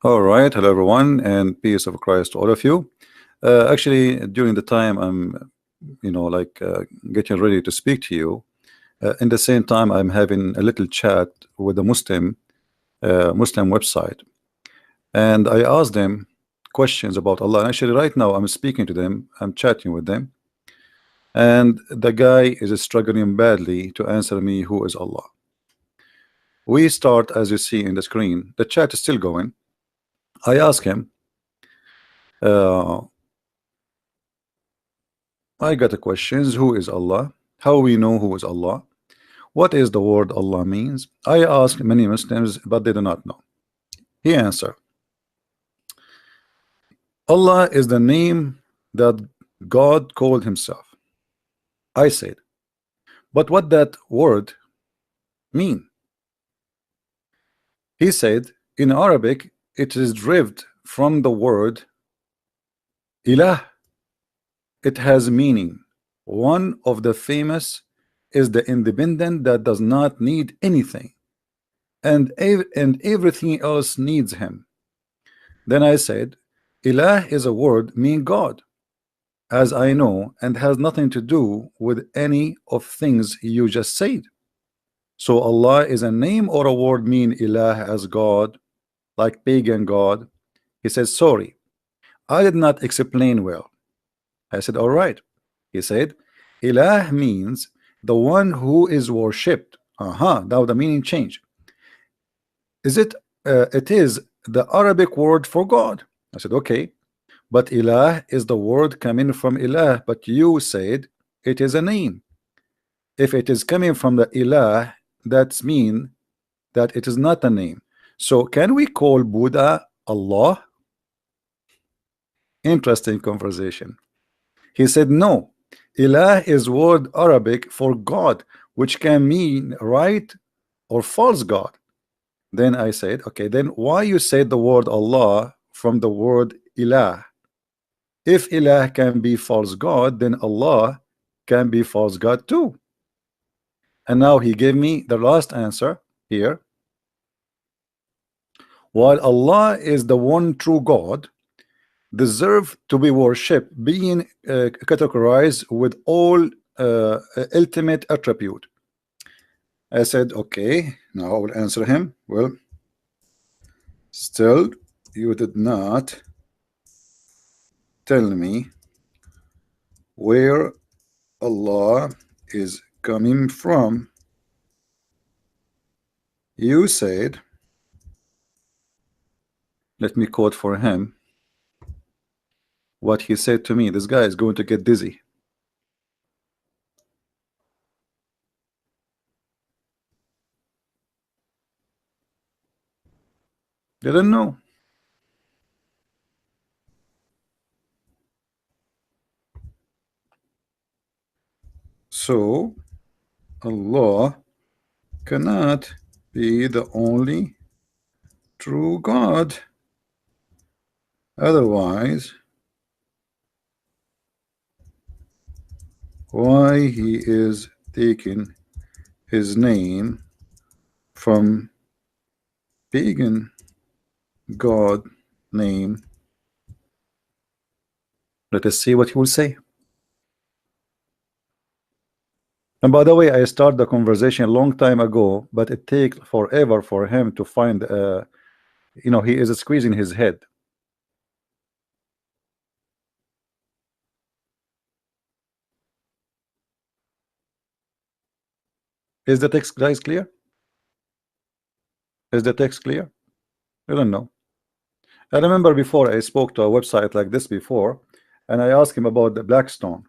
All right, hello everyone, and peace of Christ to all of you. Actually, during the time I'm, getting ready to speak to you, in the same time I'm having a little chat with a Muslim website, and I asked them questions about Allah. And actually, right now I'm speaking to them, I'm chatting with them, and the guy is struggling badly to answer me who is Allah. We start, as you see in the screen, the chat is still going. I ask him. Uh, I got a questions. Who is Allah? How we know who is Allah? What is the word Allah means? I asked many Muslims, but they do not know. He answered, Allah is the name that God called himself. I said, but what that word mean? He said, in Arabic, it is derived from the word ilah. It has meaning. One of the famous is the independent that does not need anything, and everything else needs him. Then I said, Ilah is a word mean God, as I know, and has nothing to do with any of things you just said. So Allah is a name or a word mean Ilah as God, like pagan God? He says, sorry, I did not explain well. I said, all right. He said, Ilah means the one who is worshipped. Now the meaning changed. Is it? It is the Arabic word for God. I said, okay, but Ilah is the word coming from Ilah, but you said it is a name. If it is coming from the Ilah, that's mean that it is not a name. So can we call Buddha Allah? Interesting conversation. He said, no, Ilah is word Arabic for God, which can mean right or false God. Then I said, okay, then why you said the word Allah from the word Ilah? If Ilah can be false God, then Allah can be false God too. And now he gave me the last answer here. While Allah is the one true God, deserve to be worshipped, being categorized with all ultimate attribute. I said, okay, now I will answer him. Well, still, you did not tell me where Allah is coming from. You said, let me quote for him what he said to me. This guy is going to get dizzy. Didn't know. So Allah cannot be the only true God. Otherwise, why he is taking his name from pagan God name? Let us see what he will say. And by the way, I started the conversation a long time ago, but it takes forever for him to find, he is squeezing his head. Is the text, guys, clear? Is the text clear? I don't know. I remember before I spoke to a website like this before, and I asked him about the black stone,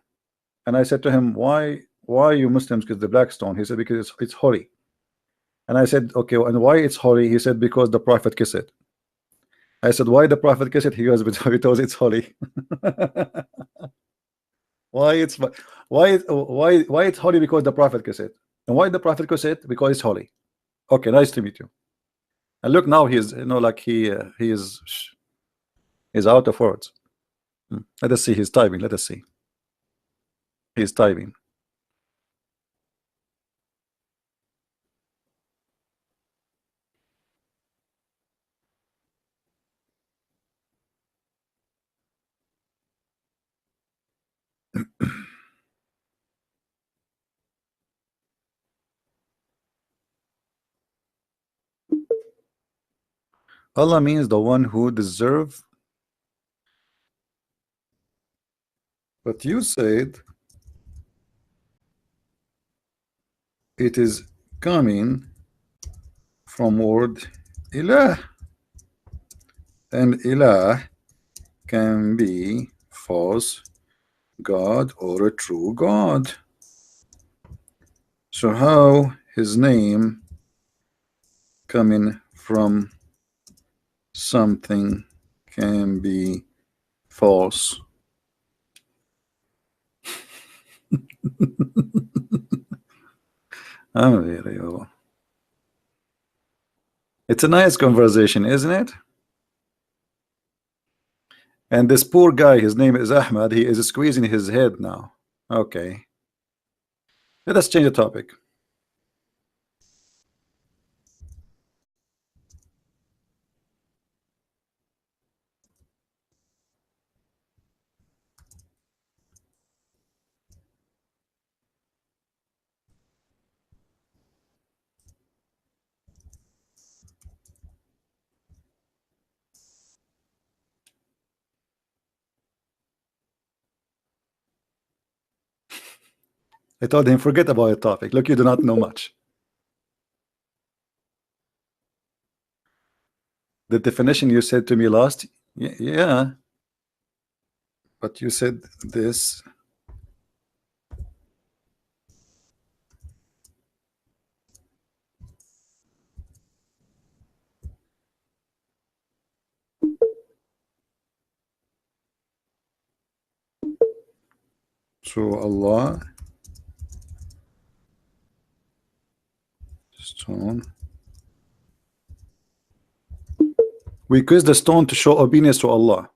and I said to him, why you Muslims kiss the black stone? He said, because it's holy. And I said, okay, and why it's holy? He said, because the Prophet kissed it. I said, why the Prophet kissed it? He goes, because it's holy. Why it's holy? Because the Prophet kissed it. And why the Prophet kissed it? Because it's holy. Okay, nice to meet you. And look, now he's, like he is out of words. Let us see. He's typing. Let us see. He's typing. Allah means the one who deserve. But you said it is coming from word ilah, and ilah can be false God or a true God. So how his name coming from something can be false? Unbelievable. It's a nice conversation, isn't it? And this poor guy, his name is Ahmad, he is squeezing his head now. Okay, let us change the topic. I told him, forget about the topic. Look, you do not know much. The definition you said to me last, yeah, but you said this. So Allah, stone. We kiss the stone to show obedience to Allah.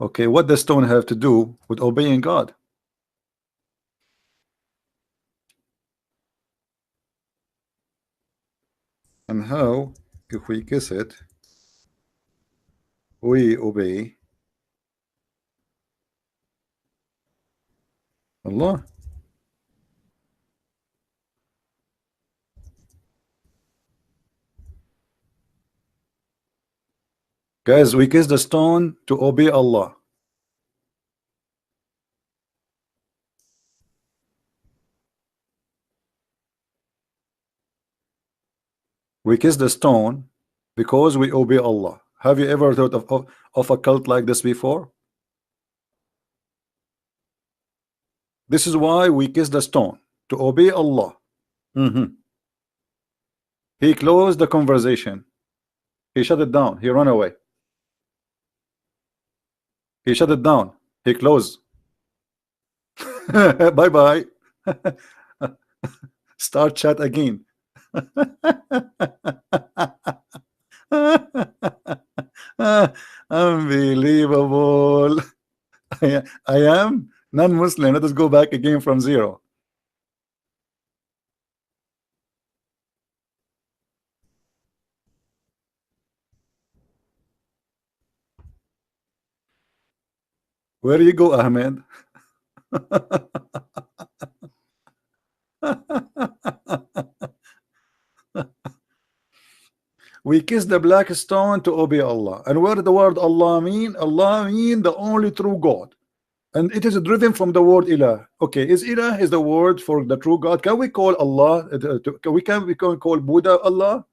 Okay, what does stone have to do with obeying God? And how, if we kiss it, we obey Allah? Guys, we kiss the stone to obey Allah. We kiss the stone because we obey Allah. Have you ever thought of a cult like this before? This is why we kiss the stone, to obey Allah. He closed the conversation. He shut it down. He ran away. He shut it down. He closed. Bye bye. Start chat again. Unbelievable. I am non-Muslim. Let us go back again from zero. Where you go, Ahmed? We kiss the black stone to obey Allah. And where the word Allah mean? Allah mean the only true God. And it is driven from the word ilah. Okay, is ilah is the word for the true God? Can we call Allah? Can we call Buddha Allah?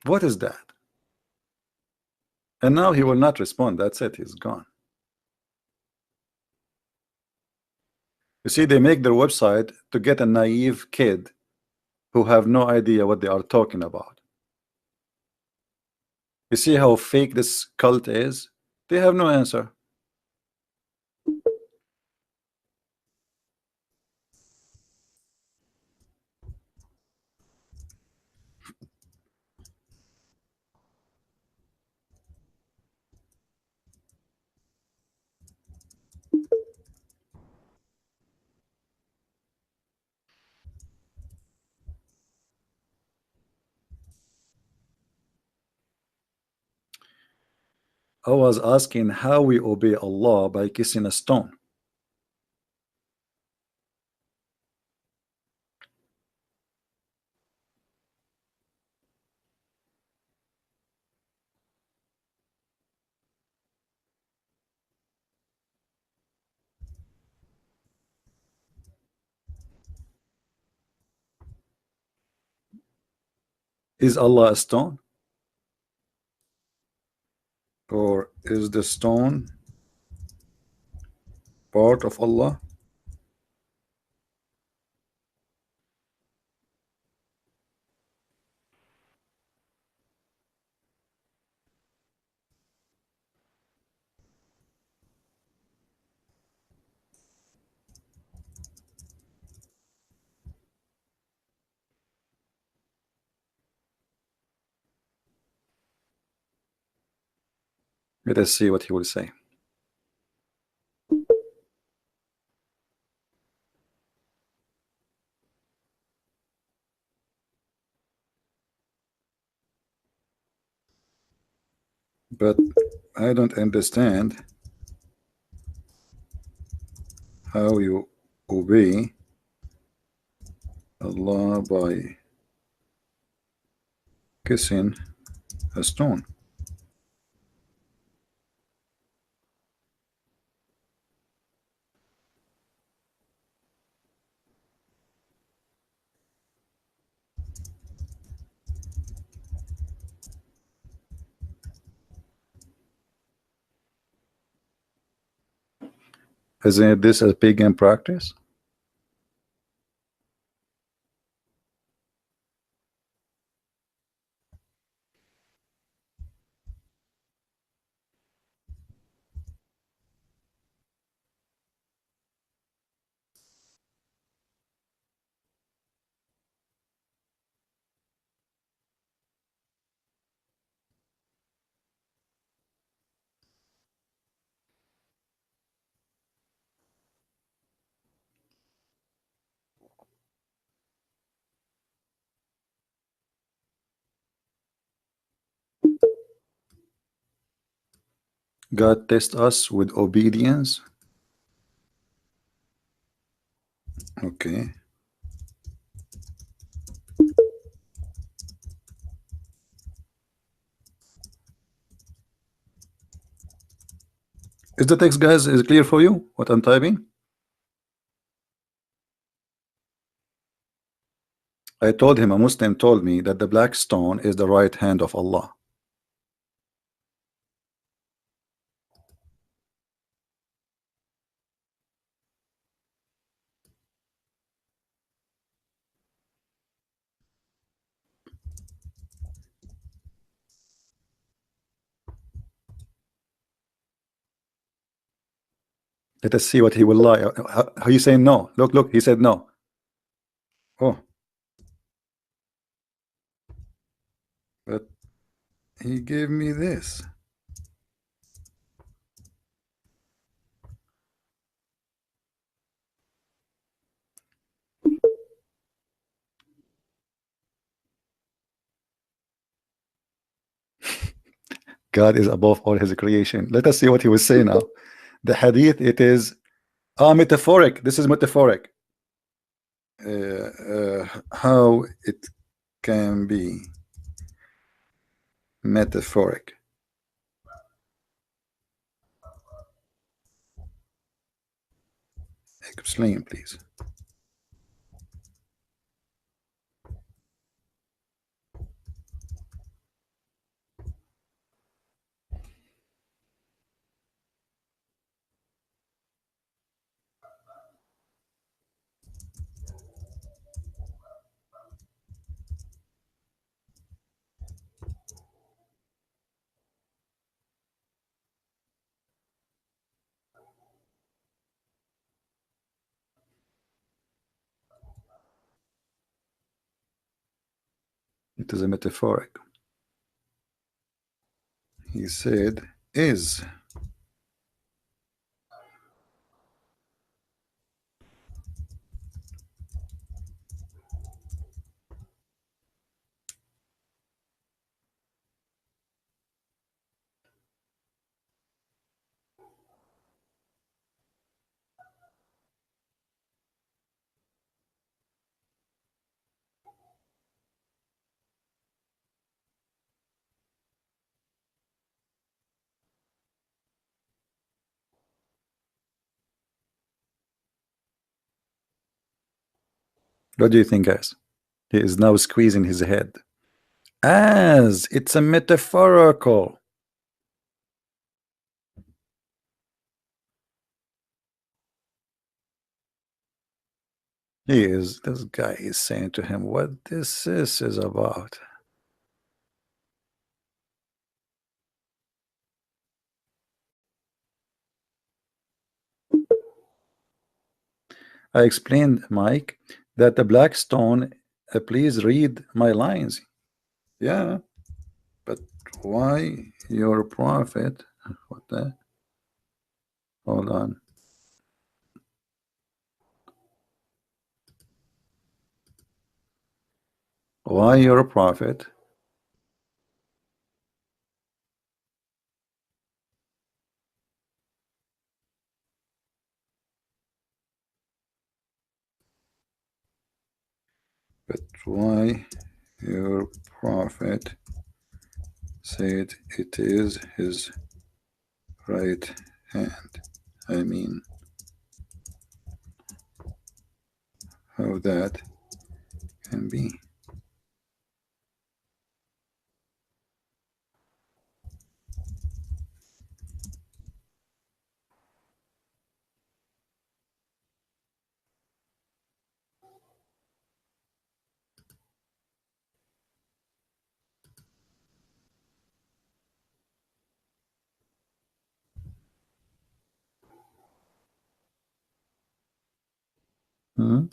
What is that? And now he will not respond. That's it. He's gone. You see, they make their website to get a naive kid who have no idea what they are talking about. You see how fake this cult is? They have no answer. I was asking how we obey Allah by kissing a stone. Is Allah a stone? Or is the stone part of Allah? Let us see what he will say. But I don't understand how you obey Allah by kissing a stone. Isn't this a pagan practice? God tests us with obedience. Okay. Is the text, guys, is clear for you what I'm typing? I told him, a Muslim told me that the black stone is the right hand of Allah. Let us see what he will lie. How you saying no? Look, look, he said no. Oh, but he gave me this. God is above all his creation. Let us see what he will say now. The hadith, it is metaphoric. This is metaphoric. How it can be metaphoric. Explain, please. It is a metaphoric. He said is. What do you think, guys? He is now squeezing his head. As it's a metaphorical. This guy is saying to him what this is about. I explained, Mike, that the black stone, please read my lines. Yeah, but why your prophet? What the? Hold on. Why your prophet? But why your prophet said it is his right hand? I mean, how that can be? Hmm?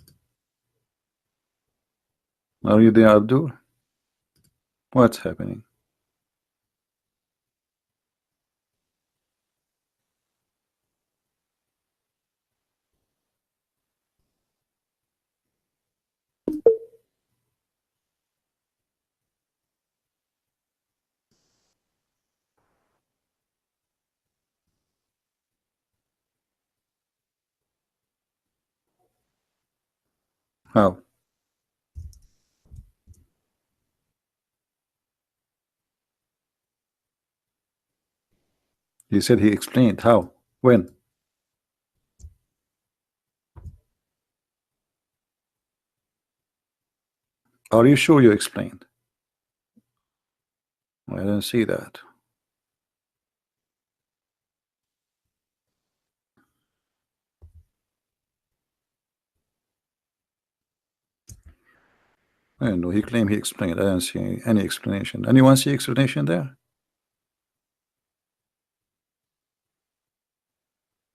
Are you there, Abdul? What's happening? How? He said he explained. How? When? Are you sure you explained? I didn't see that. I don't know. He claimed he explained. I didn't see any explanation. Anyone see explanation there?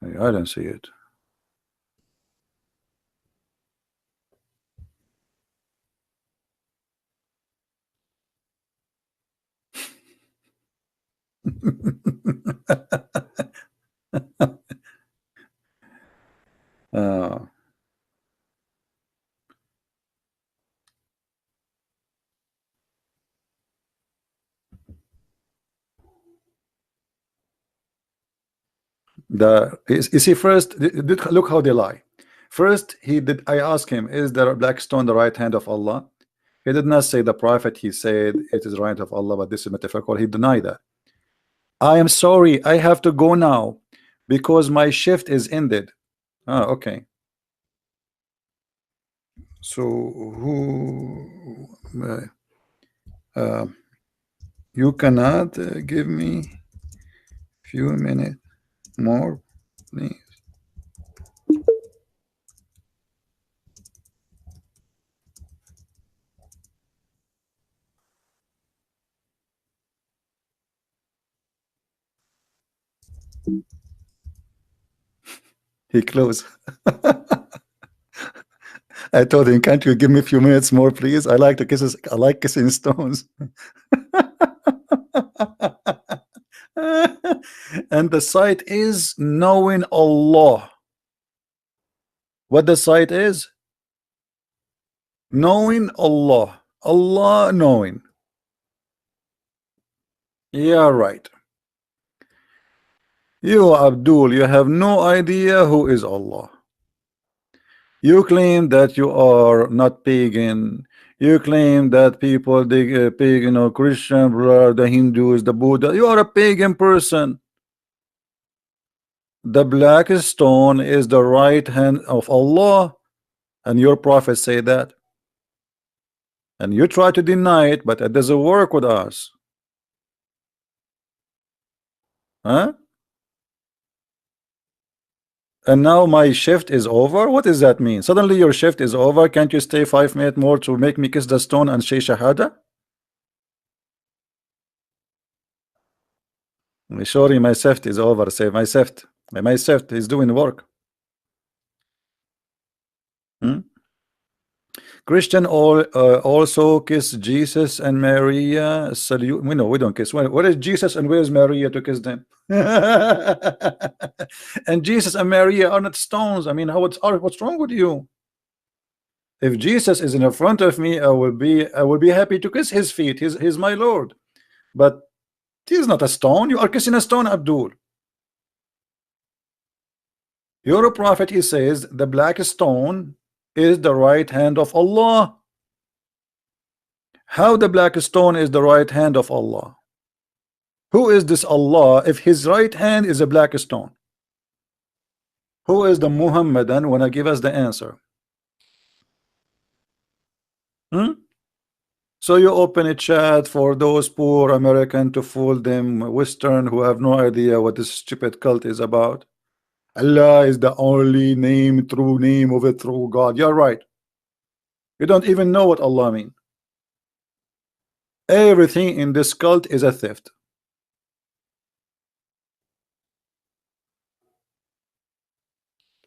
I didn't see it. uh, you see, first, look how they lie. First, he did. I asked him, "Is the black stone the right hand of Allah?" He did not say the prophet. He said it is the right of Allah, but this is metaphorical. He denied that. I am sorry, I have to go now because my shift is ended. Ah, okay. So who? Uh, you cannot give me few minutes more, please. He closed. I told him, "Can't you give me a few minutes more, please? I like the kisses. I like kissing stones." And the site is knowing Allah. What the site is? Knowing Allah. Allah knowing. Yeah, right. You, Abdul, you have no idea who is Allah. You claim that you are not pagan. You claim that people, the pagan or Christian, the Hindus, the Buddha. You are a pagan person. The black stone is the right hand of Allah, and your prophet say that. And you try to deny it, but it doesn't work with us. Huh? And now my shift is over. What does that mean? Suddenly your shift is over. Can't you stay 5 minutes more to make me kiss the stone and say shahada? Sorry, my shift is over. Say my shift. My shift is doing work. Hmm? Christian also kiss Jesus and Maria. Salute. We know we don't kiss. Where is Jesus and where is Maria to kiss them? And Jesus and Maria are not stones. I mean, what's wrong with you? If Jesus is in front of me, I will be happy to kiss his feet. He's my Lord. But he's not a stone. You are kissing a stone, Abdul. You're a prophet. He says the black stone is the right hand of Allah. How the black stone is the right hand of Allah? Who is this Allah if his right hand is a black stone? Who is the Muhammadan? Wanna give us the answer? Hmm? So you open a chat for those poor American to fool them Western who have no idea what this stupid cult is about. Allah is the only true name of a true God. You're right. You don't even know what Allah means. Everything in this cult is a theft.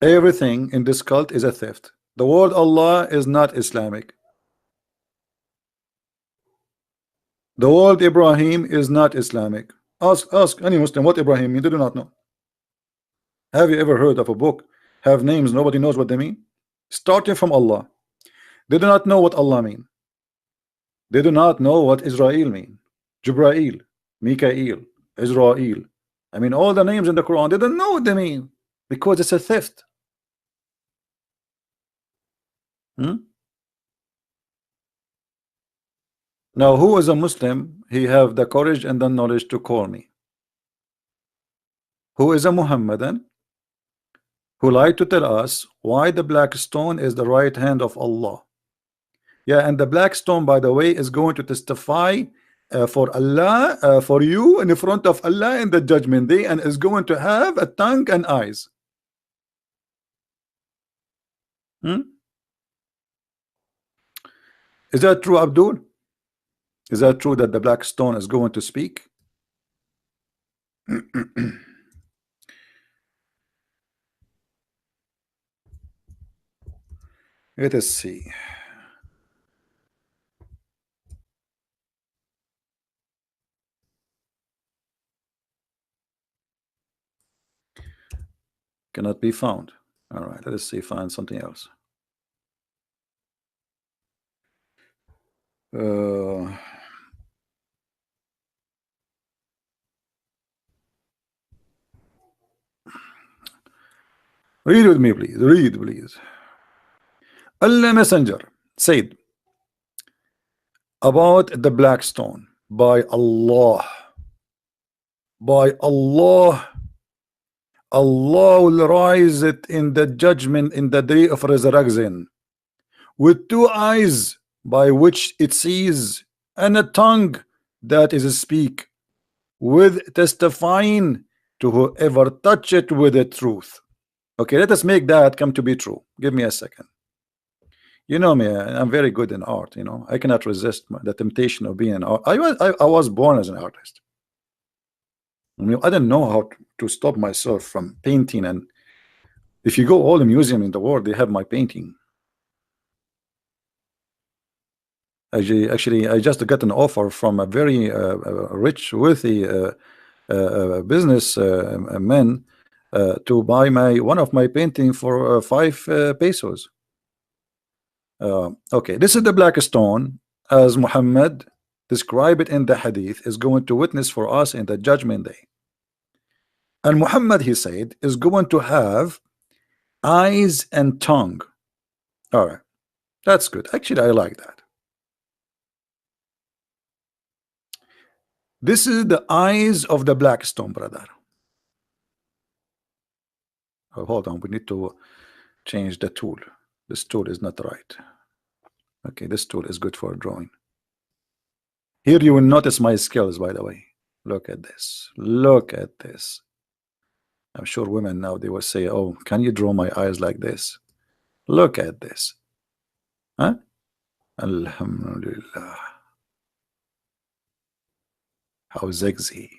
Everything in this cult is a theft. The word Allah is not Islamic. The word Ibrahim is not Islamic. Ask any Muslim what Ibrahim means. They do not know. Have you ever heard of a book have names nobody knows what they mean? Starting from Allah. They do not know what Allah mean. They do not know what Israel mean. Jibrail, Mikael, Israel. I mean all the names in the Quran, they don't know what they mean because it's a theft. Hmm? Now who is a Muslim? He have the courage and the knowledge to call me. Who is a Muhammadan who like to tell us why the black stone is the right hand of Allah? Yeah, and the black stone, by the way, is going to testify for Allah, for you in front of Allah in the judgment day, and is going to have a tongue and eyes. Hmm? Is that true, Abdul? Is that true that the black stone is going to speak? Let us see. Cannot be found. All right, let us see. Find something else. Read with me, please. Read, please. Allah Messenger said about the black stone, by Allah, Allah will rise it in the judgment in the day of resurrection with two eyes by which it sees and a tongue that is speak, with testifying to whoever touch it with the truth. Okay, let us make that come to be true. Give me a second. You know me, I'm very good in art. You know, I cannot resist the temptation of being an art. I was born as an artist. I mean, I didn't know how to stop myself from painting. And if you go all the museum in the world, they have my painting. Actually, I just got an offer from a very rich, wealthy business man to buy one of my painting for 5 pesos. Okay, this is the black stone, as Muhammad described it in the hadith, is going to witness for us in the judgment day. And Muhammad, he said, is going to have eyes and tongue. All right, that's good. Actually, I like that. This is the eyes of the black stone, brother. Oh, hold on, we need to change the tool. This tool is not right. Okay, this tool is good for drawing. Here you will notice my skills, by the way. Look at this. Look at this. I'm sure women now they will say, "Oh, can you draw my eyes like this?" Look at this. Huh? Alhamdulillah. How sexy.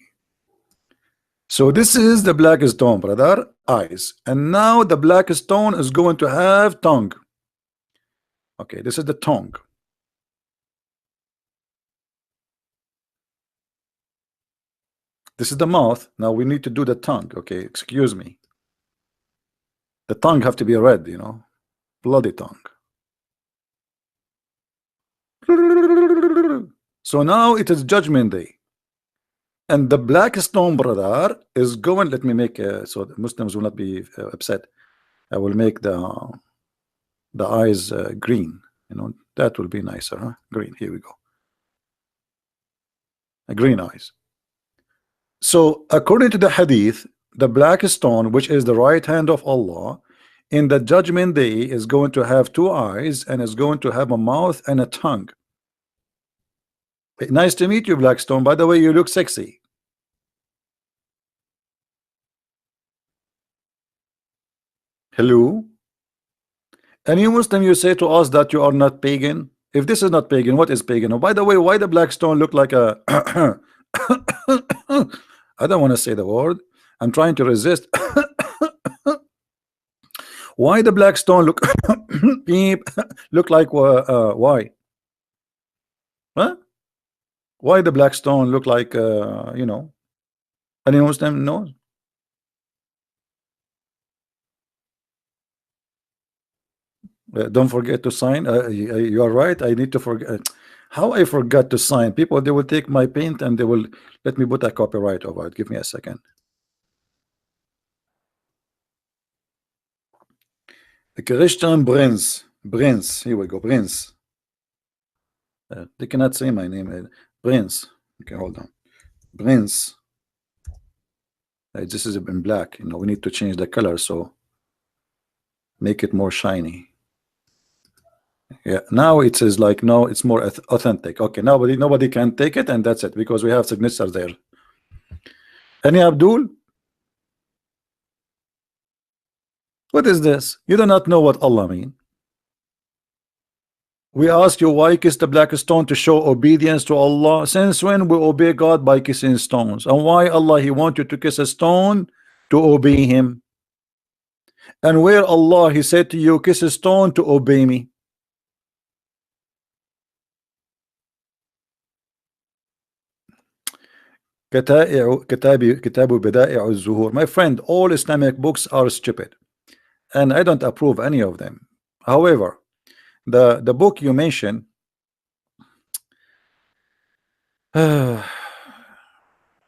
So this is the black stone, brother. Eyes. And now the black stone is going to have tongue. Okay, this is the tongue. This is the mouth. Now we need to do the tongue. Okay, excuse me. The tongue have to be red, you know, bloody tongue. So now it is judgment day. And the black stone, brother, is going. Let me make so the Muslims will not be upset. I will make the eyes green. You know, that will be nicer, huh? Green. Here we go. Green eyes. So according to the hadith, the black stone, which is the right hand of Allah, in the judgment day is going to have two eyes and is going to have a mouth and a tongue. Nice to meet you, black stone. By the way, you look sexy. Hello. Any Muslim, you say to us that you are not pagan. If this is not pagan, what is pagan? Oh, by the way, why the black stone look like a I don't want to say the word. I'm trying to resist. Why the black stone look beep look like why? Huh? Why the black stone look like you know? Any Muslim knows? Don't forget to sign. You are right. I need to forget. How I forgot to sign. People, they will take my paint and they will let me put a copyright over it. Give me a second. Christian Prince. Here we go. Prince. They cannot say my name. Prince. Okay, hold on. Prince. This is in black. You know, we need to change the color, so make it more shiny. Yeah, now it says like no, it's more authentic. Okay, nobody can take it, and that's it because we have signatures there. Any Abdul? What is this? You do not know what Allah mean. We ask you why kiss the black stone to show obedience to Allah. Since when we obey God by kissing stones? And why Allah He want you to kiss a stone to obey Him? And where Allah He said to you kiss a stone to obey me? كتاب بدائع الزهور. My friend, all Islamic books are stupid, and I don't approve any of them. However, the book you mentioned, I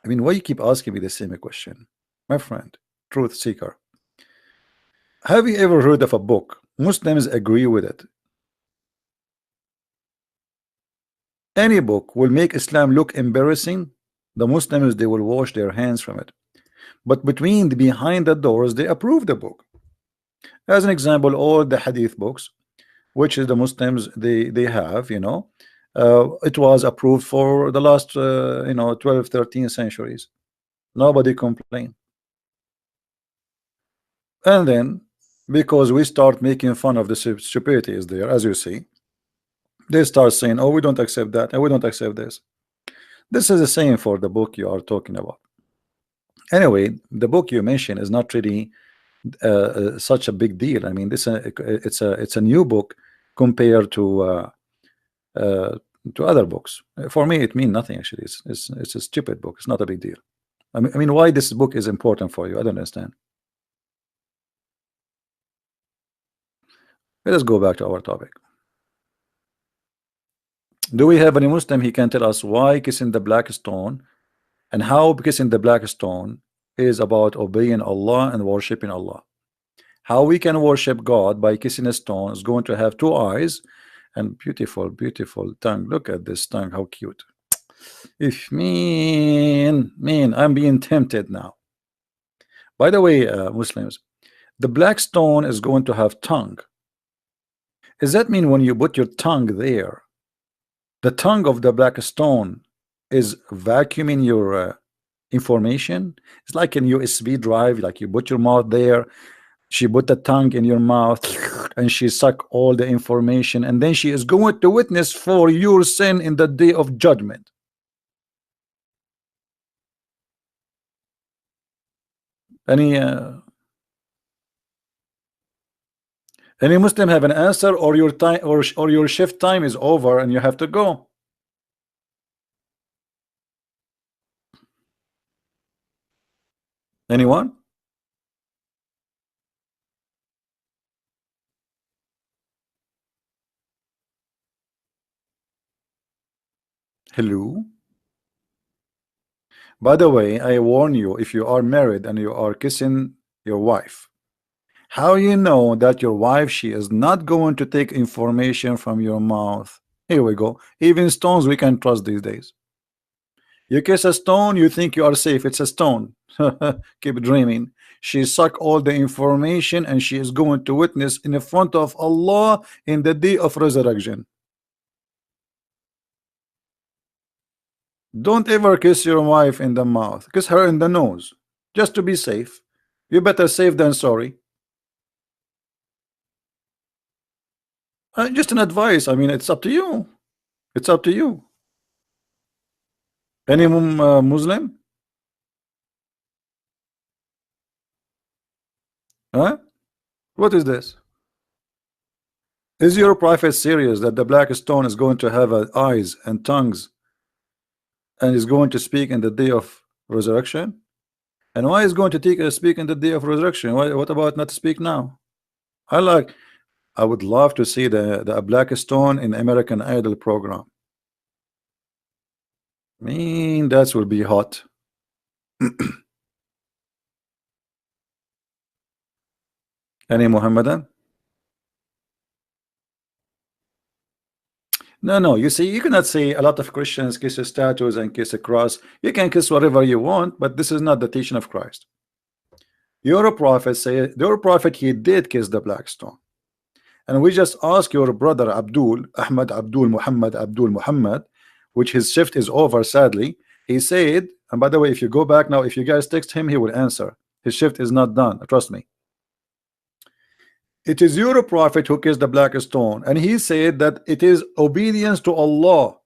mean, why you keep asking me the same question, my friend, truth seeker? Have you ever heard of a book Muslims agree with it? Any book will make Islam look embarrassing. The Muslims, they will wash their hands from it, but behind the doors they approve the book. As an example, all the hadith books, which is the Muslims they have, you know, it was approved for the last you know 12, 13 centuries. Nobody complained. And then because we start making fun of the stupidity is there, as you see, they start saying, oh, we don't accept that and we don't accept this. This is the same for the book you are talking about. Anyway, the book you mentioned is not really such a big deal. I mean, it's a new book compared to other books. For me, it means nothing actually. It's a stupid book. It's not a big deal. I mean, why this book is important for you? I don't understand. Let us go back to our topic. Do we have any Muslim? He can tell us why kissing the black stone and how kissing the black stone is about obeying Allah and worshiping Allah. How we can worship God by kissing a stone is going to have two eyes and beautiful tongue. Look at this tongue, how cute. If mean, I'm being tempted now. By the way, Muslims, the black stone is going to have tongue. Does that mean when you put your tongue there, the tongue of the black stone is vacuuming your information? It's like in USB drive, like you put your mouth there, she put the tongue in your mouth and she suck all the information, and then she is going to witness for your sin in the day of judgment. Any Muslim have an answer, or your time, or your shift time is over and you have to go? Anyone? Hello? By the way, I warn you, if you are married and you are kissing your wife, how you know that your wife, she is not going to take information from your mouth? Here we go. Even stones we can trust these days. You kiss a stone, you think you are safe. It's a stone. Keep dreaming. She suck all the information and she is going to witness in the front of Allah in the day of resurrection. Don't ever kiss your wife in the mouth. Kiss her in the nose, just to be safe. You better safe than sorry. Just an advice. I mean, it's up to you. It's up to you. Any Muslim? Huh? What is this? Is your prophet serious that the black stone is going to have eyes and tongues and is going to speak in the day of resurrection? And why is going to speak in the day of resurrection? What about not speak now? I would love to see the black stone in American Idol program. I mean, that will be hot. Any Muhammadan? No. You see, you cannot say a lot of Christians kiss statues and kiss a cross. You can kiss whatever you want, but this is not the teaching of Christ. Your prophet he did kiss the black stone. And we just ask your brother Abdul Muhammad, which his shift is over, sadly. He said, and by the way, if you go back now, if you guys text him, he will answer. His shift is not done, trust me. It is your prophet who kissed the black stone, and he said that it is obedience to Allah.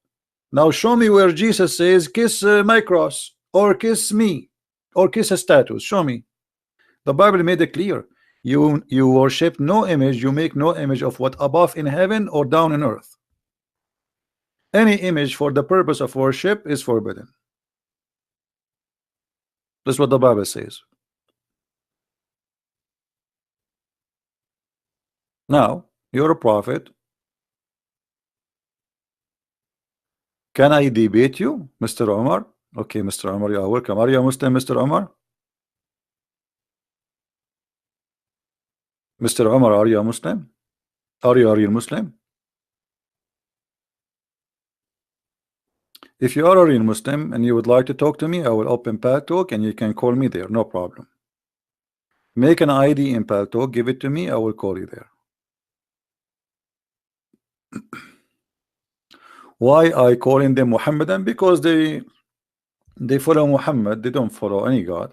Now show me where Jesus says kiss my cross, or kiss me, or kiss a statue. Show me. The Bible made it clear. You worship no image, you make no image of what above in heaven or down in earth. Any image for the purpose of worship is forbidden. That's what the Bible says. Now, you're a prophet. Can I debate you, Mr. Umar? Okay, Mr. Umar, you are welcome. Are you a Muslim, Mr. Umar? Mr. Umar, are you a Muslim? Are you Muslim? If you are a real Muslim and you would like to talk to me, I will open Talk and you can call me there, no problem. Make an ID in Talk, give it to me, I will call you there. Why I calling them Muhammadan? Because they follow Muhammad, they don't follow any God.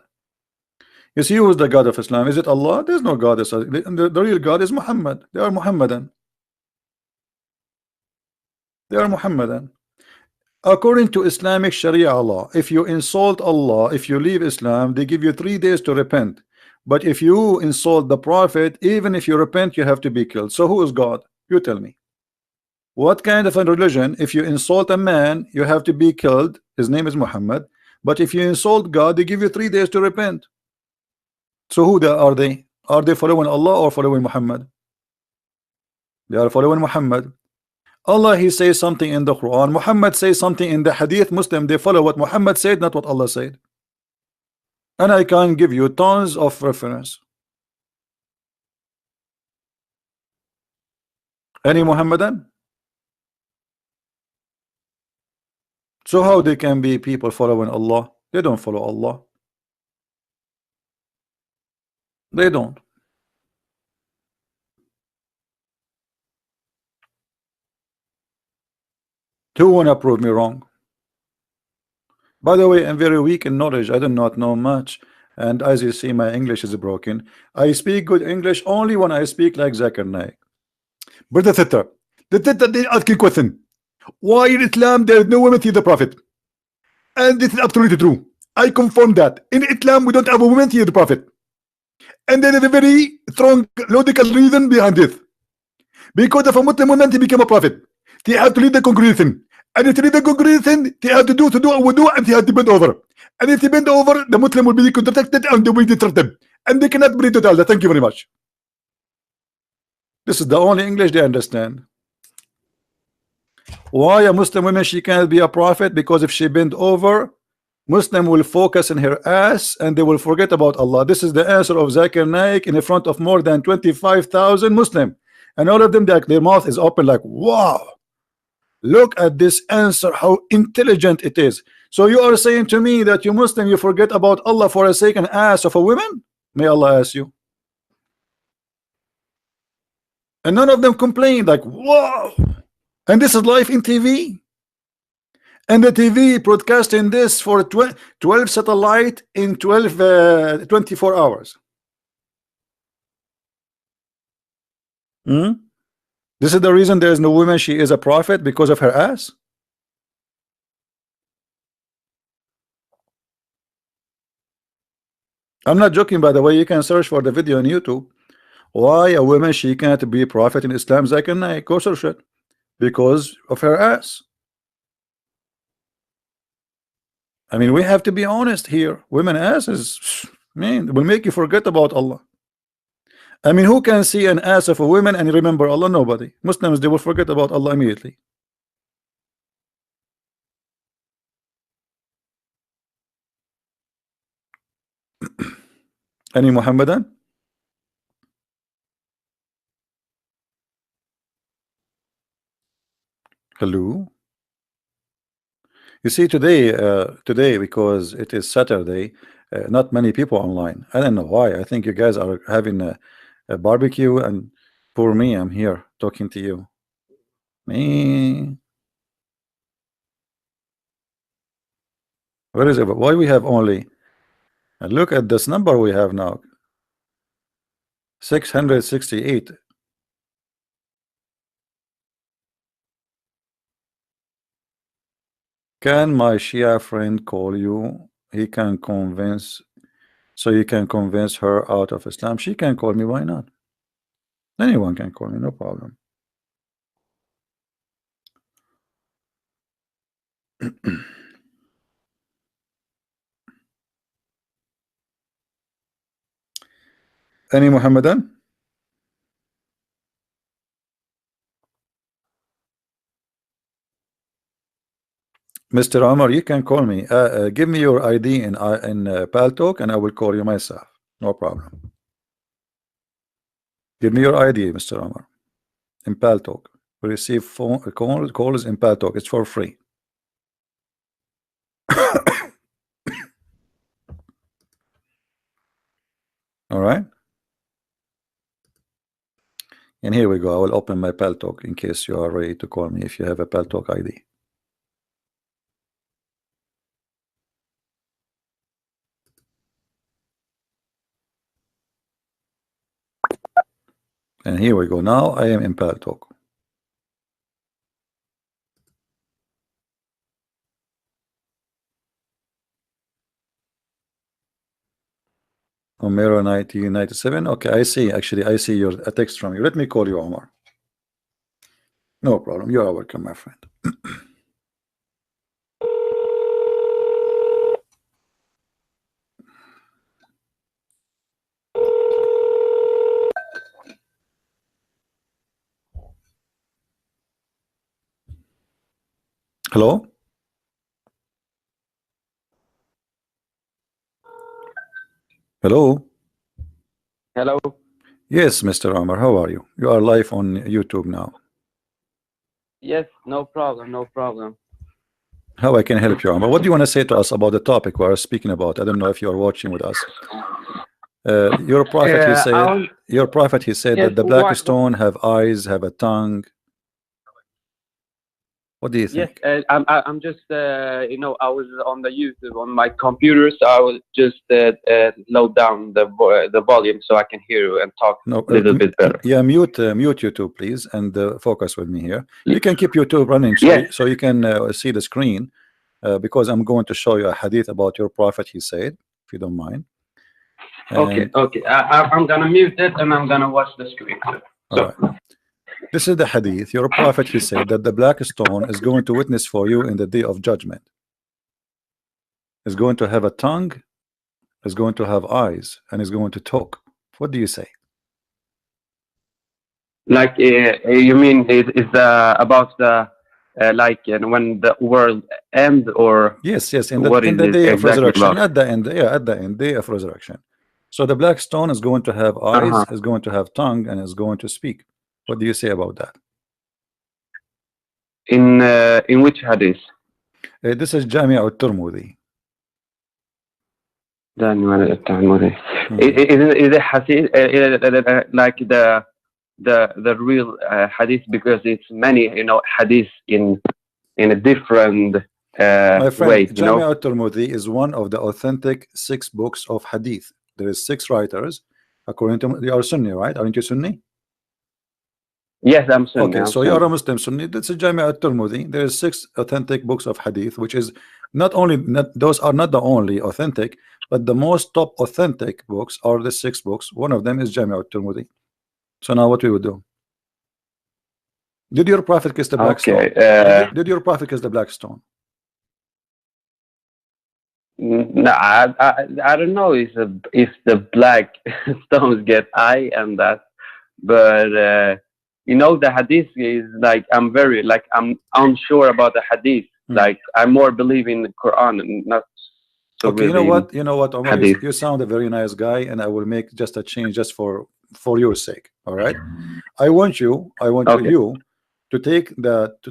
You see, who is the God of Islam? Is it Allah? There's no God. The real God is Muhammad. They are Muhammadan. They are Muhammadan. According to Islamic Sharia law, if you insult Allah, if you leave Islam, they give you 3 days to repent. But if you insult the Prophet, even if you repent, you have to be killed. So who is God? You tell me. What kind of a religion? If you insult a man, you have to be killed. His name is Muhammad. But if you insult God, they give you 3 days to repent. So who are they? Are they following Allah or following Muhammad? They are following Muhammad. Allah, he says something in the Quran, Muhammad says something in the Hadith. Muslim, they follow what Muhammad said, not what Allah said. And I can give you tons of reference. Any Muhammadan? So how they can be people following Allah? They don't follow Allah. They don't. Who wanna prove me wrong? By the way, I'm very weak in knowledge. I do not know much. And as you see, my English is broken. I speak good English only when I speak like Zakir Naik. Brother Theta, the Theta they asking question. Why in Islam there is no women see the Prophet? And this is absolutely true. I confirm that. In Islam we don't have a woman see the Prophet. And there is a very strong logical reason behind this. Because if a Muslim woman to become a prophet, they have to lead the congregation. And if they lead the congregation, they have to do a wudu and they have to bend over. And if they bend over, the Muslim will be contracted and they will be disrupted. And they cannot breathe it out. Thank you very much. This is the only English they understand. Why a Muslim woman she can't be a prophet? Because if she bend over, Muslim will focus on her ass and they will forget about Allah. This is the answer of Zakir Naik in front of more than 25,000 Muslim. And all of them, their mouth is open like, wow, look at this answer, how intelligent it is. So you are saying to me that you Muslim, you forget about Allah for a second ass of a woman? May Allah ask you. And none of them complain like, wow. And this is live in TV. And the TV broadcasting this for 12 satellite in 24 hours. This is the reason there is no woman she is a prophet, because of her ass. I'm not joking, by the way. You can search for the video on YouTube. Why a woman she can't be a prophet in Islam? Zakir Naik, go search it. Because of her ass. I mean, we have to be honest here. Women asses, man, will make you forget about Allah. I mean, who can see an ass of a woman and remember Allah? Nobody. Muslims, they will forget about Allah immediately. Any Muhammadan? Hello? You see, today because it is Saturday, not many people online. I don't know why. I think you guys are having a barbecue, and for me, I'm here talking to you. Me. Where is it? Why we have only? And look at this number we have now. 668. Can my Shia friend call you? He can convince, so you can convince her out of Islam. She can call me. Why not? Anyone can call me. No problem. Any Muhammadan? Mr. Omar, you can call me. Give me your ID in Paltalk, and I will call you myself. No problem. Give me your ID, Mr. Omar. In Paltalk, we receive phone calls in Paltalk. It's for free. All right. And here we go. I will open my Paltalk in case you are ready to call me if you have a Paltalk ID. And here we go. Now I am in Paltalk. Omero 1997. Okay, I see. Actually, I see your a text from you. Let me call you, Omar. No problem. You are welcome, my friend. Hello? Hello? Hello. Yes, Mr. Omar. How are you? You are live on YouTube now. Yes, no problem, no problem. How I can help you, Omar? What do you want to say to us about the topic we are speaking about? I don't know if you are watching with us. Your prophet, he said. Your prophet, he said Yes, that the black stone have eyes, have a tongue. What do you Yes, think? I'm just you know, I was on the YouTube on my computer, so I will just load down the volume so I can hear you and talk No, a little bit better. yeah, mute YouTube, please, and focus with me here. You can keep YouTube running so Yes. so you can see the screen, because I'm going to show you a hadith about your prophet. He said, if you don't mind. Okay. And Okay. I'm gonna mute it and I'm gonna watch the screen. all So. right, this is the hadith. Your prophet, he said that the black stone is going to witness for you in the day of judgment. Is going to have a tongue, is going to have eyes, and is going to talk. What do you say? Like, you mean is about the like when the world end, or Yes, yes, what in is the it day of exactly resurrection, about? at the end, yeah, at the end, day of resurrection. So the black stone is going to have eyes, Uh-huh. is going to have tongue, and is going to speak. What do you say about that? In which hadith? This is Jami' al-Tirmidhi. Is Mhm. is it hadith like the real hadith, because it's many, you know, hadith in a different My friend, ways, you Jami' know. al-Tirmidhi is one of the authentic 6 books of hadith. There is 6 writers, according to you are Sunni, right? Aren't you Sunni? Yes, I'm Sunni. Okay, I'm so you are a Sunni. Muslim Sunni. That's a Jami' al-Tirmidhi. There is 6 authentic books of hadith, which is not those are not the only authentic, but the most top authentic books are the 6 books. One of them is Jami' al-Tirmidhi. So now what we would do? Did your prophet kiss the black Okay. stone? Did your prophet kiss the black stone? No, I don't know if the black stones get eye and that, but you know, the hadith is like, I'm very like, I'm unsure about the hadith. Like, I more believe in the Quran and not so Okay, really in you know what, Omar, hadith. you sound a very nice guy, and I will make just a change just for your sake. All right, I want Okay. you to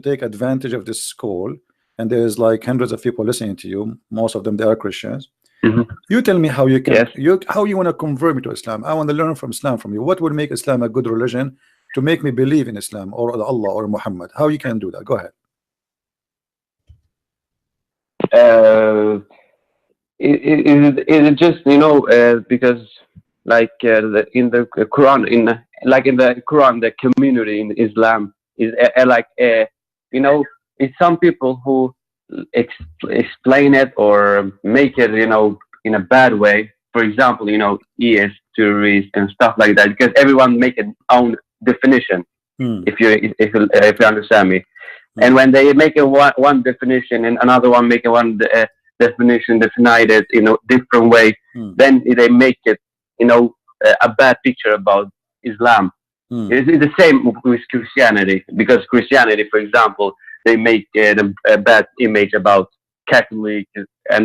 take advantage of this call, and there's like hundreds of people listening to you. Most of them they are Christians. Hmm. You tell me how you can Yes. how you want to convert me to Islam. I want to learn from Islam from you. What would make Islam a good religion to make me believe in Islam or Allah or Muhammad? How you can do that? Go ahead. Uh, it just, you know, because like in the Quran, in the Quran, the community in Islam is like, you know, it's some people who explain it or make it, you know, in a bad way. For example, you know, ES theories and stuff like that, because everyone make its own definition. Hmm. If you understand me. And when they make a one definition and another one make a one definition defined it in a different way, then they make it, you know, a bad picture about Islam. It's the same with Christianity, because Christianity, for example, they make a bad image about Catholic and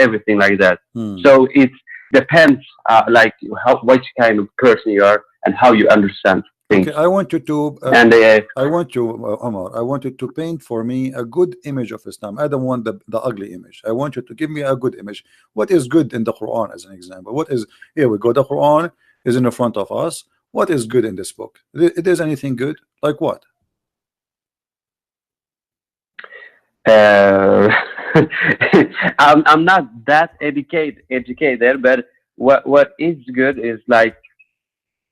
everything like that. So it depends, like which kind of person you are and how you understand things. Okay, I want you to And I want you, Omar, I want you to paint for me a good image of Islam. I don't want the ugly image. I want you to give me a good image. What is good in the Quran, as an example? What is, here we go, the Quran is in the front of us. What is good in this book? Is anything good? Like what? I'm not that educated, but what is good is like,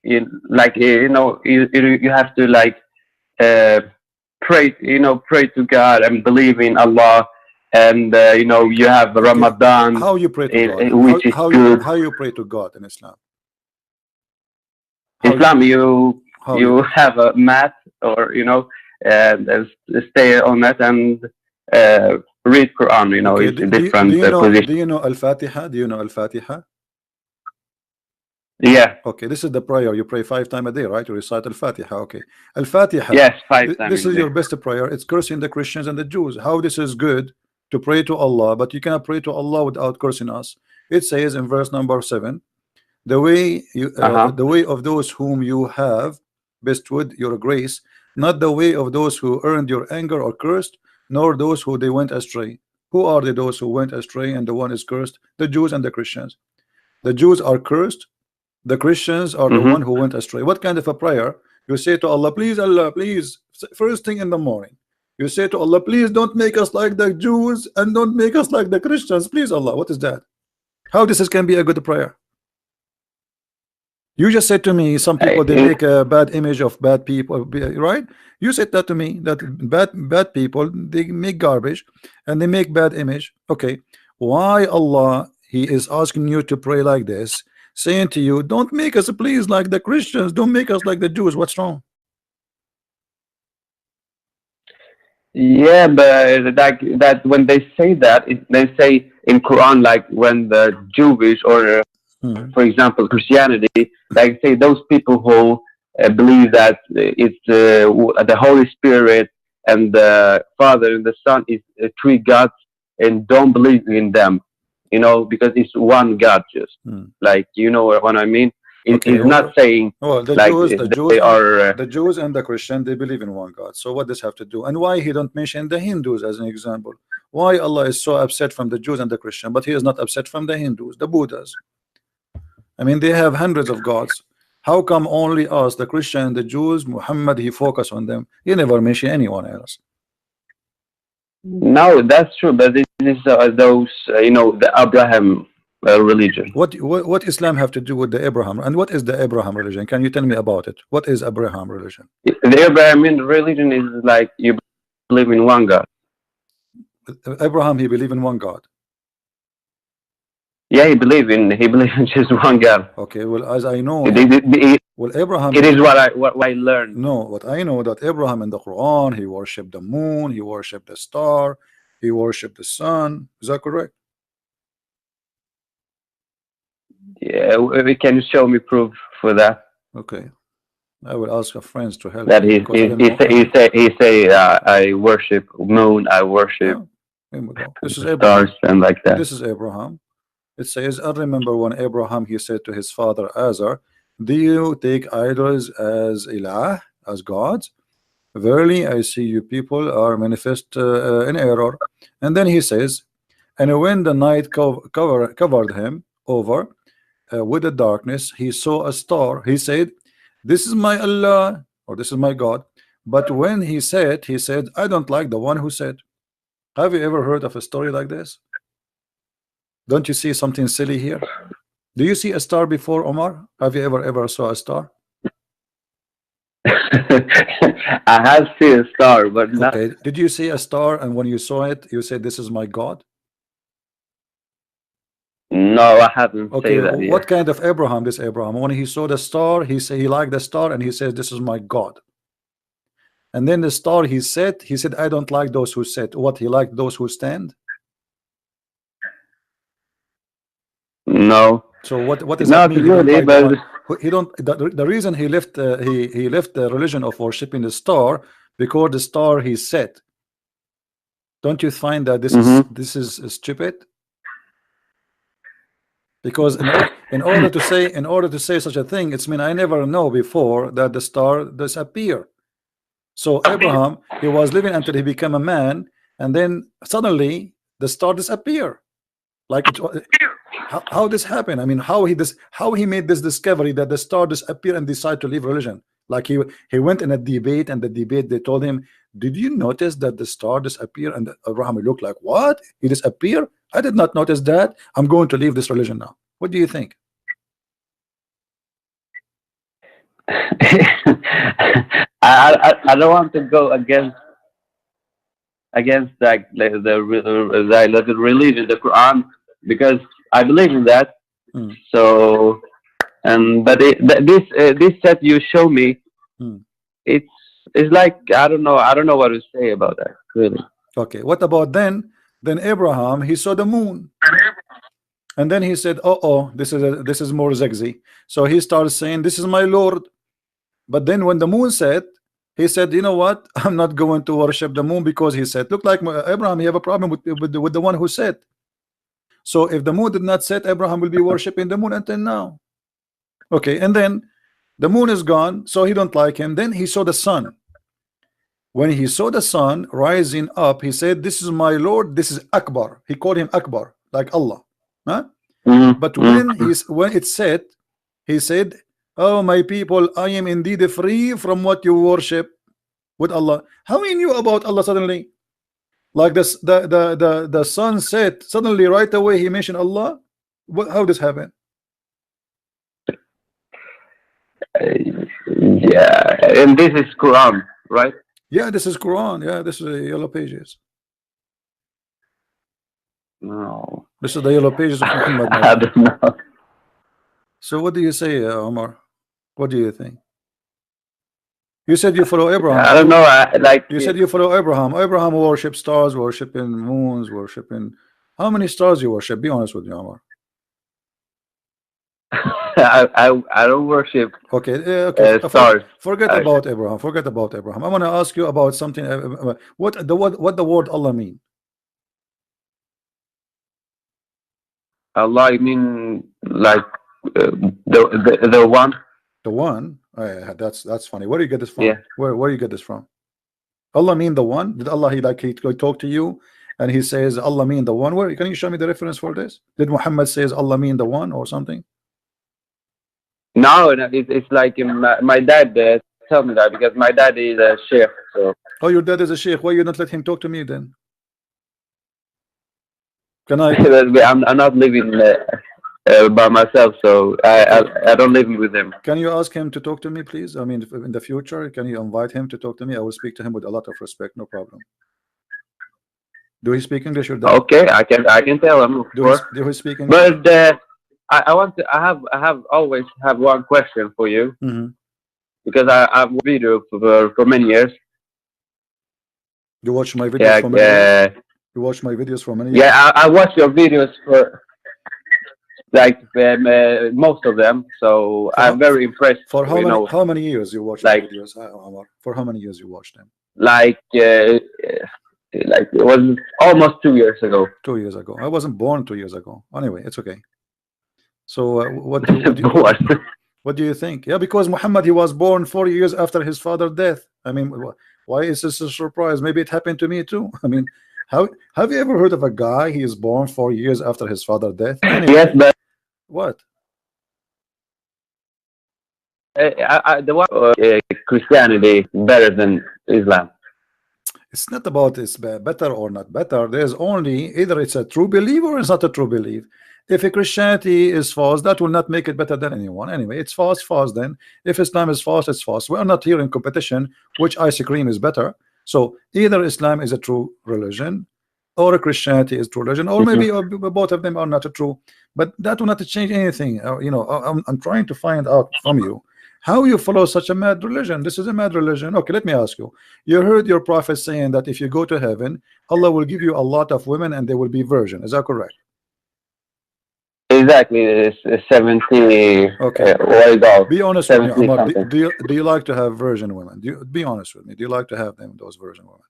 you know, you have to like pray, you know, pray to God and believe in Allah, and you know, you have Okay, Ramadan, how you pray to God? which is good. How you pray to God in Islam? Islam, how you have a mat, or you know, and stay on it and read Quran. You know, Okay, it's a different position. do you know Al-Fatiha? Do you know Al-Fatiha? Yeah. Okay, this is the prayer you pray 5 times a day, right? You recite Al-Fatiha. Okay, Al-Fatiha. Yes, 5 times This a is day. your best prayer. It's cursing the Christians and the Jews. How this is good to pray to Allah, but you cannot pray to Allah without cursing us. It says in verse number 7, the way of those whom you have bestowed your grace, not the way of those who earned your anger or cursed, nor those who they went astray. Who are those who went astray and the one is cursed? The Jews and the Christians. The Jews are cursed, the Christians are the one who went astray. What kind of a prayer? You say to Allah, please Allah, please, first thing in the morning. You say to Allah, please don't make us like the Jews and don't make us like the Christians, please Allah. What is that? How this can be a good prayer? You just said to me some people they make a bad image of bad people, right? You said that to me, that bad people they make garbage and they make bad image. Okay, why Allah he is asking you to pray like this, saying to you, don't make us please like the Christians, don't make us like the Jews? What's wrong? Yeah, but like that when they say that, they say in Quran, like when the Jewish or for example Christianity, like say those people who believe that it's the Holy Spirit and the Father and the Son is three gods and don't believe in them, you know, because it's one God, just like, you know what I mean. Okay, it's not saying the like the Jews and the Christian they believe in one God. So what does have to do? And why he don't mention the Hindus as an example? Why Allah is so upset from the Jews and the Christian, but he is not upset from the Hindus, the Buddhas? I mean, they have hundreds of gods. How come only us, the Christian and the Jews, Muhammad, he focus on them? He never mention anyone else. No, that's true, but this is those you know, the Abraham religion. What Islam have to do with the Abraham, and what is the Abraham religion? Can you tell me about it? What is Abraham religion? The Abrahamian religion is like you believe in one God. Abraham, he believe in one God. Yeah, he believe in just one God. Okay, well, as I know, well, Abraham. It is what I learned. No, what I know that Abraham in the Quran, he worshipped the moon, he worshipped the star, he worshipped the sun. Is that correct? Yeah, can you show me proof for that? Okay, I will ask our friends to help. That he say I worship moon, I worship this is Abraham. Stars and like that. This is Abraham. It says, I remember when Abraham he said to his father Azar, do you take idols as ilah, as gods? Verily I see you people are manifest in error. And then he says, and when the night covered him over with the darkness, he saw a star. He said, this is my Allah, or this is my God. But when he said, I don't like the one who said. Have you ever heard of a story like this? Don't you see something silly here? Do you see a star before, Omar? Have you ever saw a star? I have seen a star, but not. Okay. Did you see a star and when you saw it, you said, this is my God? No, I haven't. Okay, that yet. What kind of Abraham? This Abraham, when he saw the star, he said he liked the star and he says, this is my God. And then the star, he said, I don't like those who sit. What, he liked those who stand? No. So what does that mean? Really, but he don't. The reason he left he left the religion of worshiping the star because the star he set. Don't you find that this is stupid? Because in order to say such a thing, it's mean I never know before that the star disappear. So Abraham, he was living until he became a man, and then suddenly the star disappear. Like how this happened? I mean, how he made this discovery that the star disappear and decide to leave religion? Like he went in a debate, and the debate they told him, did you notice that the star disappear? And Abraham looked like, what? He disappear? I did not notice that. I'm going to leave this religion now. What do you think? I don't want to go against like the religion, the Quran, because I believe in that. So, but this set you show me, it's like I don't know what to say about that, really. Okay, what about then Abraham, he saw the moon, and then he said, this is more sexy. So he started saying, this is my Lord. But then when the moon set, he said, you know what, I'm not going to worship the moon, because he said, look like Abraham, you have a problem with the one who said. So if the moon did not set, Abraham will be worshiping the moon until now. Okay, and then the moon is gone, so he don't like him. Then he saw the sun. When he saw the sun rising up, he said, this is my Lord, this is Akbar. He called him Akbar, like Allah. Huh? But when it set, he said, oh my people, I am indeed free from what you worship. with Allah. How he knew about Allah suddenly? Like this, the sun set suddenly right away. He mentioned Allah. What? How this happen? Yeah, and this is Quran, right? Yeah, this is Quran. Yeah, this is the yellow pages. No, This is the yellow pages of Muhammad, my I friend. don't know. So what do you say, Omar? What do you think? You said you follow Abraham. I don't know. You said you follow Abraham. Abraham worship stars, worshiping moons, worshiping. How many stars you worship? Be honest with me, Omar. I don't worship Okay, okay. stars. Forget about Abraham. Forget about Abraham. I want to ask you about something. What the word Allah mean? Allah, I mean, like the one. The one. That's funny. Where do you get this from? Yeah. Where do you get this from? Allah mean the one? Did Allah he talk to you and he says Allah mean the one? Where can you show me the reference for this? Did Muhammad says Allah mean the one or something? No, it's like my dad tell me that because my dad is a sheikh. So. Oh, your dad is a sheikh. Why you not let him talk to me then? Can I? I'm not living by myself, so I don't live with him. Can you ask him to talk to me, please? I mean, in the future, can you invite him to talk to me? I will speak to him with a lot of respect, no problem. Do he speak English or that? Okay, I can tell him. Do he speak English? But I have always have one question for you because I've watched video for many years. You watch my videos for many years? You watch my videos for many years? Yeah, I watch your videos for like most of them, so I'm very impressed. For how many years you watch like, videos, Omar? For how many years you watched them? Like it was almost 2 years ago. 2 years ago. I wasn't born 2 years ago. Anyway, it's okay. So what do you think? Yeah, because Muhammad, he was born 4 years after his father's death. I mean, why is this a surprise? Maybe it happened to me too. I mean, have you ever heard of a guy he is born 4 years after his father's death? Anyway, yes, but what? The one Christianity better than Islam. It's not about it's better or not better. There's only either it's a true belief or it's not a true belief. If a Christianity is false, that will not make it better than anyone. Anyway, it's false, then. If Islam is false, it's false. We are not here in competition, which ice cream is better. So either Islam is a true religion, or a Christianity is true religion, or maybe both of them are not true. But that will not change anything. You know, I'm trying to find out from you how you follow such a mad religion. This is a mad religion. Okay, let me ask you. You heard your prophet saying that if you go to heaven, Allah will give you a lot of women and they will be virgin. Is that correct? Exactly. It's 70. Okay. Be honest with me, Umar. Do you like to have virgin women? Be honest with me. Do you like to have those virgin women?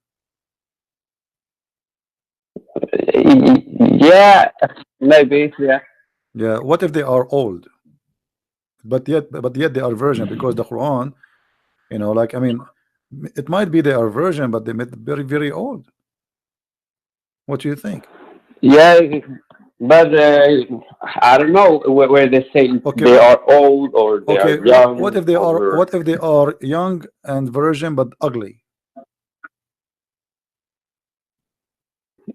Yeah, maybe. Yeah. Yeah. What if they are old? But yet they are virgin, because the Quran, you know, like, I mean, it might be they are virgin, but they may be very, very old. What do you think? Yeah, but I don't know where they say they are old or they are young. What if they are? What if they are young and virgin but ugly?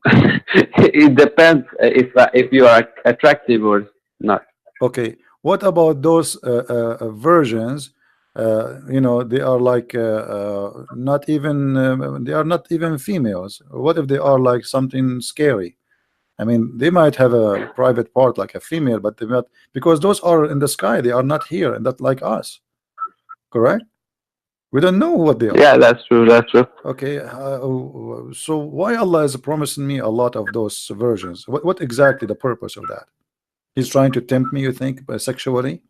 It depends if you are attractive or not. Okay. What about those virgins? You know, they are like not even they are not even females. What if they are like something scary? I mean, they might have a private part like a female, but they not, because those are in the sky. They are not here, and that like us. Correct? We don't know what they are. Yeah, that's true. That's true. Okay. So why Allah is promising me a lot of those virgins? What exactly the purpose of that? He's trying to tempt me, you think, sexually?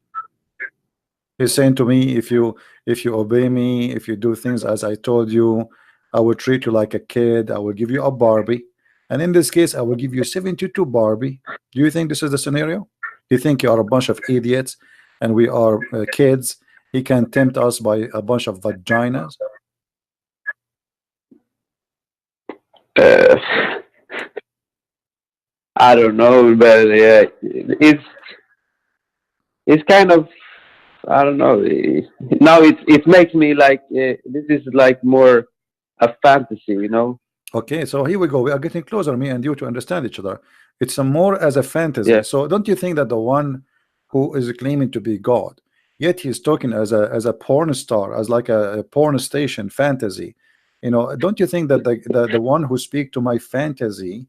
He's saying to me, if you obey me, if you do things as I told you, I will treat you like a kid. I will give you a Barbie, and in this case, I will give you 72 Barbie. Do you think this is the scenario? Do you think you are a bunch of idiots, and we are kids? He can tempt us by a bunch of vaginas. I don't know, but it's kind of I don't know. Now it makes me like this is like more a fantasy, you know? Okay, so here we go. We are getting closer, me and you, to understand each other. It's a more as a fantasy. Yeah. So don't you think that the one who is claiming to be God, yet he's talking as a porn star, as like a porn station fantasy? You know, don't you think that the one who speak to my fantasy,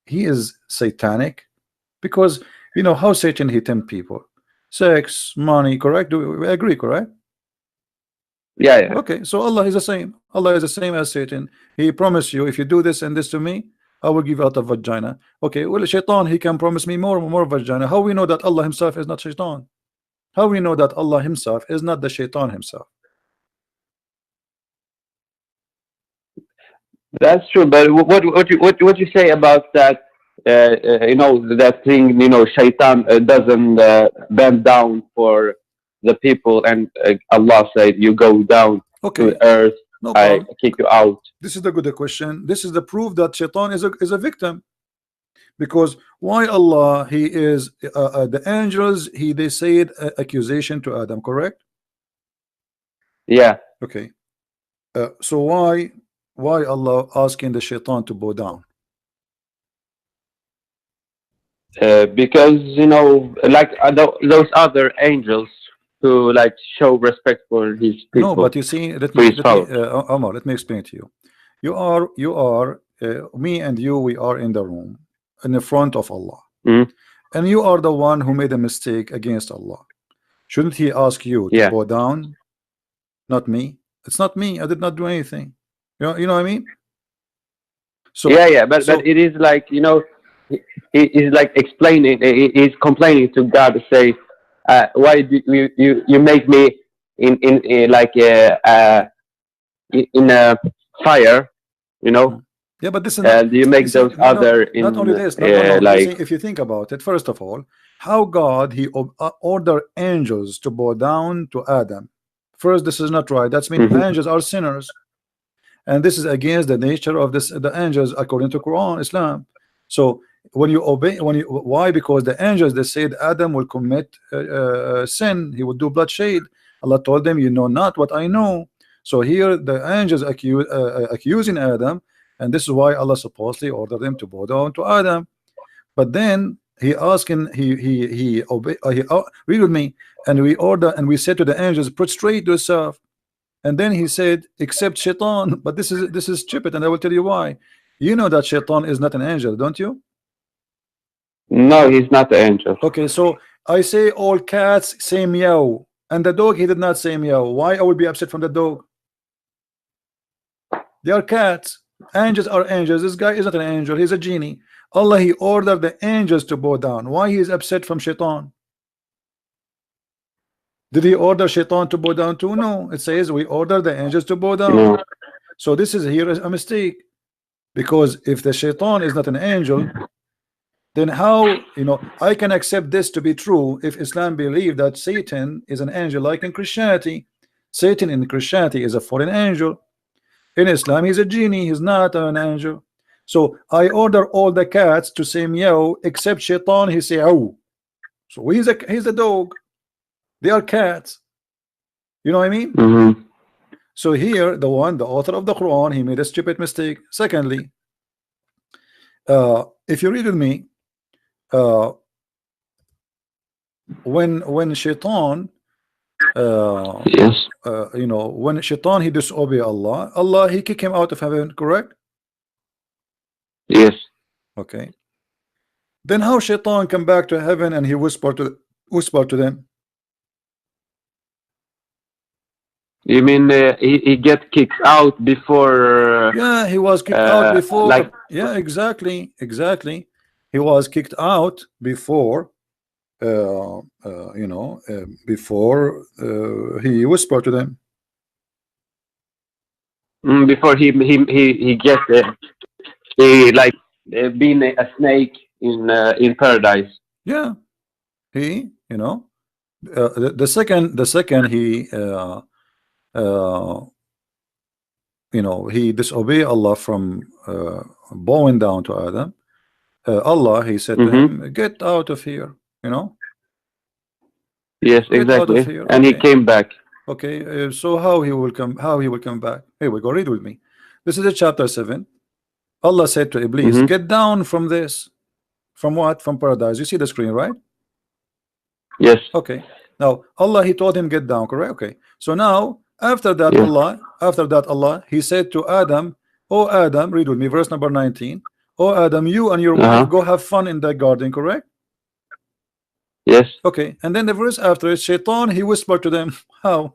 he is satanic? Because you know how Satan he tempt people, sex, money, correct? Do we agree, correct? Yeah, yeah. Okay, so Allah is the same. Allah is the same as Satan. He promised you, if you do this and this to me, I will give you out of vagina. Okay, well, Shaitan, he can promise me more vagina. How we know that Allah himself is not Shaitan? How we know that Allah himself is not the Shaitan himself? That's true. But what you say about that? You know that thing. You know, Shaitan doesn't bend down for the people, and Allah said, "You go down to Okay, earth. no I problem. kick you out." This is the good question. This is the proof that Shaitan is a victim. Because why Allah, he is the angels, he they said accusation to Adam, correct? Yeah, Okay, so why Allah asking the Shaitan to bow down? because you know, like those other angels who like show respect for his No, people, but you see, for his followers. Omar, let me explain to you. You are me and you, we are in the room in the front of Allah, Mhm. and you are the one who made a mistake against Allah. Shouldn't he ask you to Yeah, bow down? Not me. It's not me. I did not do anything. You know what I mean? So yeah, yeah. But so it is like you know, he's like explaining. He's complaining to God to say, "Why do you make me in like in a fire, you know, yeah, but this is not. and you You make see, those no, no, other not in only this. No, no, no. You see, like if you think about it, first of all, how God he ordered angels to bow down to Adam. First, this is not right. That's mean mhm. angels are sinners, and this is against the nature of this the angels according to Quran, Islam. So when you obey, when you why? Because the angels they said Adam will commit sin, he will do bloodshed. Allah told them, you know not what I know. So here the angels accusing Adam, and this is why Allah supposedly ordered them to bow down to Adam. But then he asking he obey read with me, and we order and we said to the angels, prostrate yourself. And then he said, except Shaitan. But this is stupid, and I will tell you why. You know that Shaitan is not an angel, don't you? No, he's not the angel. Okay, so I say all cats say meow, and the dog he did not say meow. Why I will be upset from the dog? They are cats. Angels are angels. This guy is not an angel. He's a genie. Allah he ordered the angels to bow down. Why he is upset from Shaitan? Did he order Shaitan to bow down too? No. It says we order the angels to bow down. No. So this is here a mistake. Because if the Shaitan is not an angel, then how, you know, I can accept this to be true if Islam believe that Satan is an angel, like in Christianity. Satan in Christianity is a fallen angel. In Islam he's a genie, he's not an angel. So I order all the cats to say meow except Shaitan, he say ow. So he's a dog. They are cats. You know what I mean? Mm-hmm. So here the author of the Quran, he made a stupid mistake. Secondly, if you read with me, uh, when Shaitan Yes. you know, when Shaitan he disobey Allah, Allah he kick him out of heaven, correct? Yes. Okay, then how Shaitan come back to heaven and he whisper to them? You mean he get kicked out before Yeah, he was kicked out like before. Yeah, exactly. He was kicked out before you know, before he whispered to them. before he get he like being a snake in paradise. Yeah, he, you know, the second he uh, you know, he disobey Allah from bowing down to Adam. Allah he said to Mm-hmm. him, get out of here, you know. Yes, Get out of exactly. here. And he Okay. came back. Okay. So how he will come? How he will come back? Here we go. Read with me. This is a chapter 7. Allah said to Iblis, Mm-hmm. get down from this. From what? From paradise. You see the screen, right? Yes. Okay. Now Allah, he told him get down, correct? Okay. So now after that Yes. Allah, he said to Adam, oh Adam, read with me verse number 19. Oh Adam, you and your wife Uh-huh. go have fun in the garden, correct? Yes. Okay. And then the verse after is Shaitan, he whispered to them. How?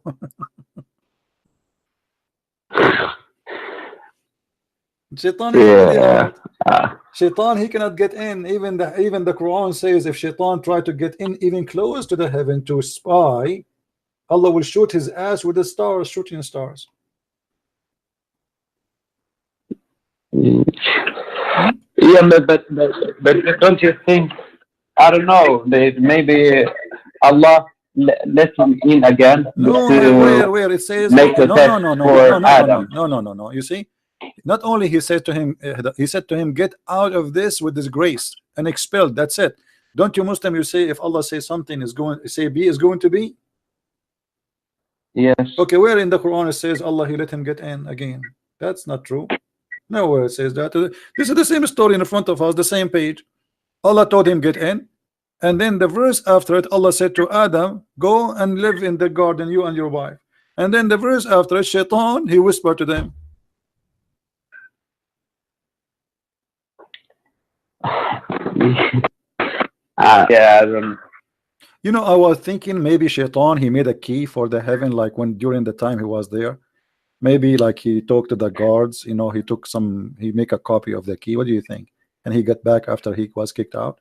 Shaitan is already Yeah. out. Uh, Shaitan, he cannot get in. Even the Quran says if Shaitan tried to get in even close to the heaven to spy, Allah will shoot his ass with the stars, shooting stars. mm. Hmm? Yeah, but don't you think? I don't know. Maybe Allah let him in again No, to where it says make a no, test no, no, no, no, for no, no, Adam. no, no, no, no, no. You see, not only he said to him, get out of this with this grace and expelled. That's it. Don't you Muslim? You say if Allah says something is going, say be is going to be. Yes. Okay, where in the Quran it says Allah he let him get in again? That's not true. Nowhere it says that. This is the same story in front of us, the same page. Allah told him get in, and then the verse after it, Allah said to Adam, go and live in the garden, you and your wife. And then the verse after it, Shaitan, he whispered to them. Yeah, I don't. You know, I was thinking maybe Shaitan, he made a key for the heaven, like when during the time he was there. Maybe like he talked to the guards, you know, he took some, he make a copy of the key. What do you think? And he got back after he was kicked out.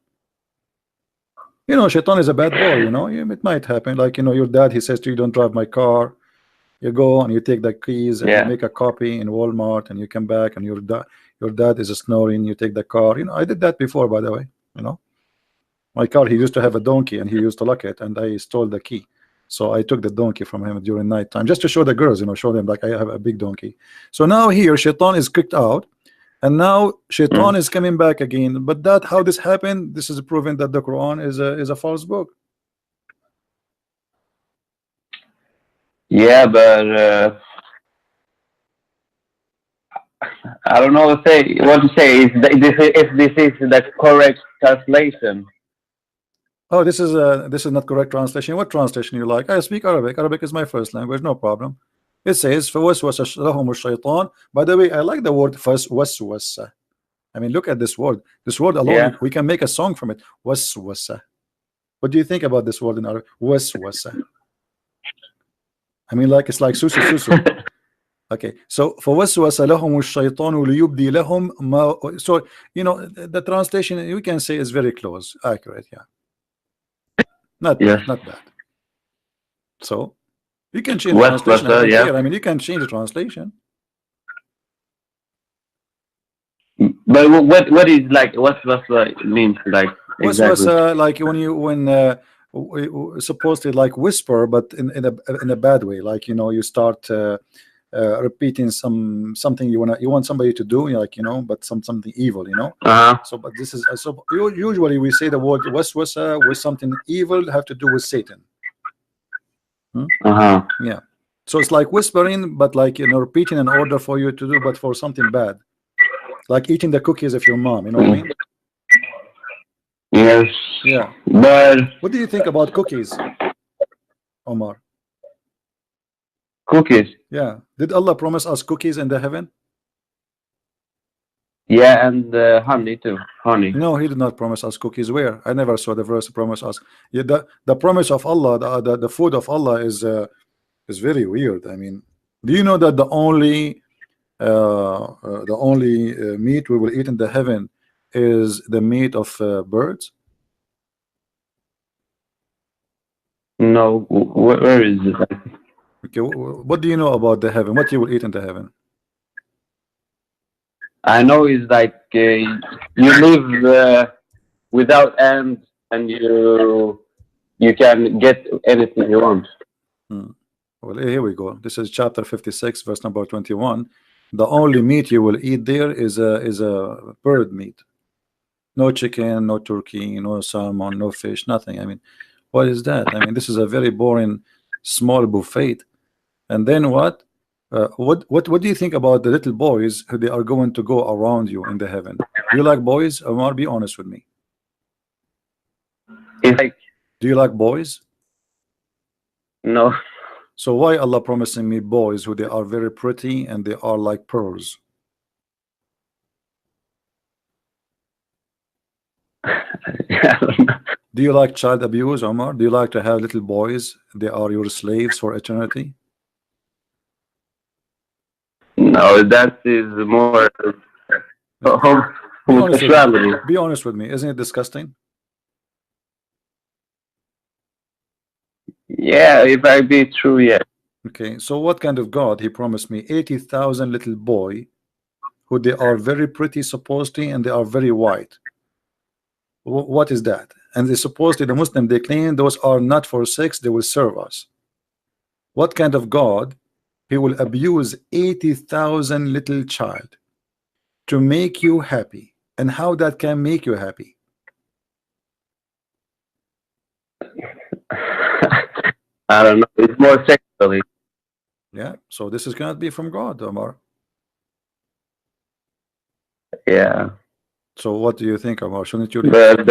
You know, Shaitan is a bad boy, you know, it might happen. Like, you know, your dad, he says to you, don't drive my car. You go and you take the keys and you Yeah. make a copy in Walmart and you come back and your dad is snoring, you take the car. You know, I did that before, by the way, you know. My car, he used to have a donkey and he used to lock it and I stole the key. So I took the donkey from him during night time just to show the girls, you know, show them like I have a big donkey. So now here, Shaitan is kicked out. And now Shaitan Mm. is coming back again. But that how this happened, this is proven that the Quran is a false book. Yeah, but I don't know what to say. If this is the correct translation. Oh, this is not correct translation. What translation you like? I speak Arabic. Arabic is my first language, no problem. It says فَوَسْوَسَ لَهُمُ الشَّيْطَانُ. By the way, I like the word فَوَسْوَسَ. I mean, look at this word. This word alone, Yeah. we can make a song from it. وَسْوَسَ. What do you think about this word in Arabic? وَسْوَسَ. I mean, like it's like susu susu. Okay, so فَوَسْوَسَ لَهُمُ الشَّيْطَانُ لِيُبْدِي لَهُم مَا. So you know the translation we can say is very close, accurate. Yeah, not Yes. bad, not bad. So you can change the West translation. I don't yeah. care. I mean, you can change the translation. But what is like what means like exactly? Was like when supposed to like whisper, but in a bad way. Like you know, you start repeating something you want somebody to do, like you know, but something evil, you know. Uh-huh. So, but this is so usually we say the word waswasa with something evil have to do with Satan. Uh-huh. Yeah. So it's like whispering, but like you know, repeating an order for you to do, but for something bad, like eating the cookies of your mom. You know what I mean? Yes. Yeah. But What do you think about cookies, Omar? cookies. Yeah. Did Allah promise us cookies in the heaven? Yeah, and honey too. Honey. No, He did not promise us cookies. Where? I never saw the verse promise us. Yeah, the promise of Allah, the food of Allah is very weird. I mean, do you know that the only meat we will eat in the heaven is the meat of birds? No, where is it? Okay, what do you know about the heaven? What you will eat in the heaven? I know it's like you live without end, and you can get anything you want. Well, here we go. This is chapter 56, verse number 21. The only meat you will eat there is a bird meat. No chicken, no turkey, no salmon, no fish, nothing. I mean, What is that? I mean, this is a very boring small buffet. And then what? What do you think about the little boys who they are going to go around you in the heaven? Do you like boys? Omar, be honest with me. It's like, Do you like boys? no, So why Allah promising me boys who they are very pretty and they are like pearls? I don't know. Do you like child abuse, Omar? Do you like to have little boys? They are your slaves for eternity? No, that is more Be honest with me. homosexuality. Be honest with me. Isn't it disgusting? Yeah, if I be true, yeah. Okay, so what kind of God he promised me? 80,000 little boy who they are very pretty supposedly and they are very white. What is that? And they supposedly the Muslim they claim those are not for sex, they will serve us. What kind of God he will abuse 80,000 little child to make you happy? And how that can make you happy? I don't know. It's more sexually. Yeah, so this is cannot be from God, Omar. Yeah. So what do you think, Omar? Shouldn't you But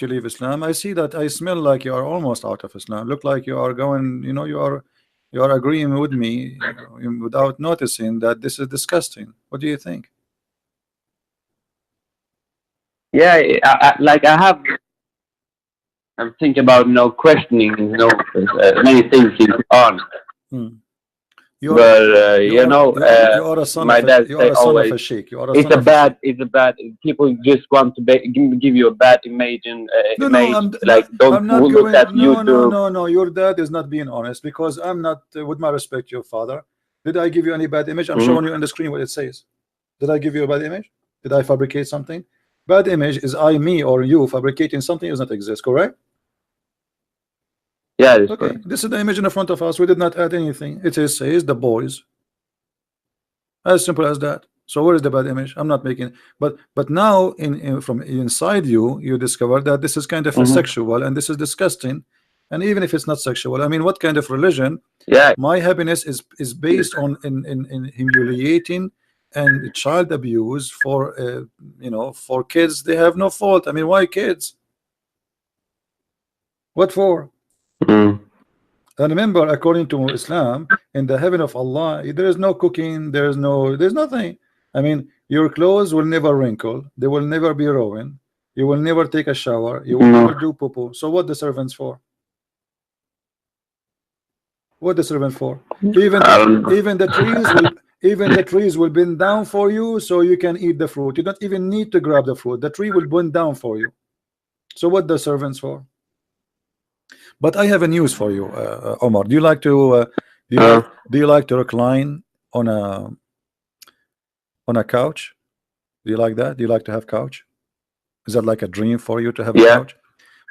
leave Islam? I see that I smell like you are almost out of Islam. Look like you are going, you know, you are agreeing with me without noticing that this is disgusting. What do you think? yeah, I'm thinking about questioning many things on. Hmm. But you are a son my of a, dad you say are a son of always, a sheikh. You are a son of it's a bad. People just want to give you a bad image and no, don't I'm not look going. at No, YouTube. no. Your dad is not being honest because I'm not. With my respect, your father. Did I give you any bad image? I'm showing you on the screen what it says. Did I give you a bad image? Did I fabricate something? Bad image is I, me, or you fabricating something does not exist. Correct? Yeah, that's Okay. correct. This is the image in front of us. We did not add anything. It says the boys. As simple as that. So where is the bad image? I'm not making. But now from inside you, you discover that this is kind of a sexual and this is disgusting. And even if it's not sexual, I mean, what kind of religion? Yeah. My happiness is based on in humiliating and child abuse for for kids. They have no fault. I mean, why kids? What for? Mm. And remember, according to Islam, in the heaven of Allah, there is no cooking, there's nothing. I mean, your clothes will never wrinkle, they will never be ruined, you will never take a shower, you will never do poo-poo. So what the servants for? What the servant for? Even the trees will bend down for you so you can eat the fruit. You don't even need to grab the fruit. The tree will bend down for you. So what the servants for? But I have a news for you, Omar. Do you like to recline on a couch? Do you like that? Do you like to have couch? Is that like a dream for you to have a couch?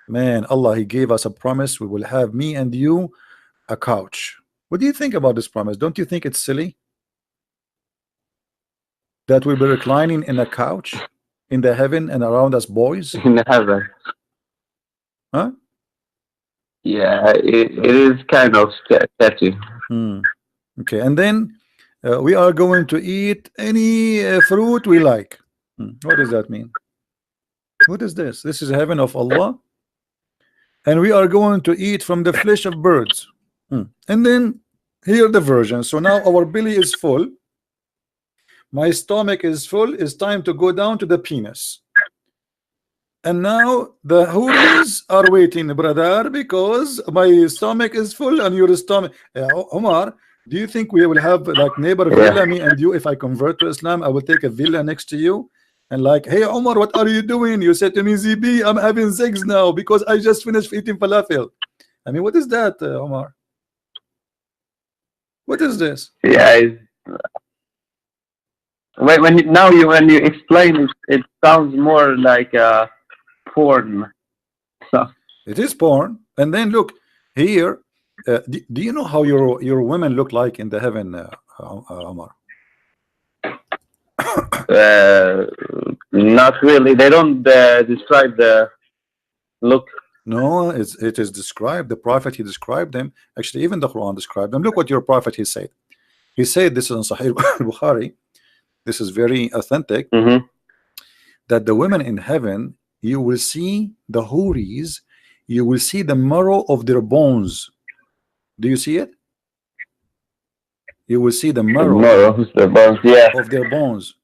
Man, Allah, He gave us a promise. We will have me and you a couch. What do you think about this promise? Don't you think it's silly that we'll be reclining in a couch in the heaven and around us boys? In heaven. Huh? Yeah, it is kind of sketchy. Okay, and then we are going to eat any fruit we like. What does that mean? What is this? This is heaven of Allah, and we are going to eat from the flesh of birds. And then here the version. So now our belly is full, my stomach is full. It's time to go down to the penis. And now the houris are waiting, brother, because my stomach is full and your stomach. Omar, do you think we will have like neighbor villa, me and you? If I convert to Islam, I will take a villa next to you and like, hey Omar, what are you doing? You said to me, ZB, I'm having sex now because I just finished eating falafel. I mean, what is that, Omar? What is this? Yeah. When you explain it, it sounds more like porn. So. It is porn. And then look here. Do you know how your women look like in the heaven, Omar? Not really. They don't describe the look. No, it is described. The Prophet, he described them. Actually, even the Quran described them. Look what your Prophet he said. He said this is in Sahih Bukhari. This is very authentic. Mm-hmm. That the women in heaven, you will see the houris, you will see the marrow of their bones. Do you see it? You will see the marrow Tomorrow, the bones. Yeah. of their bones.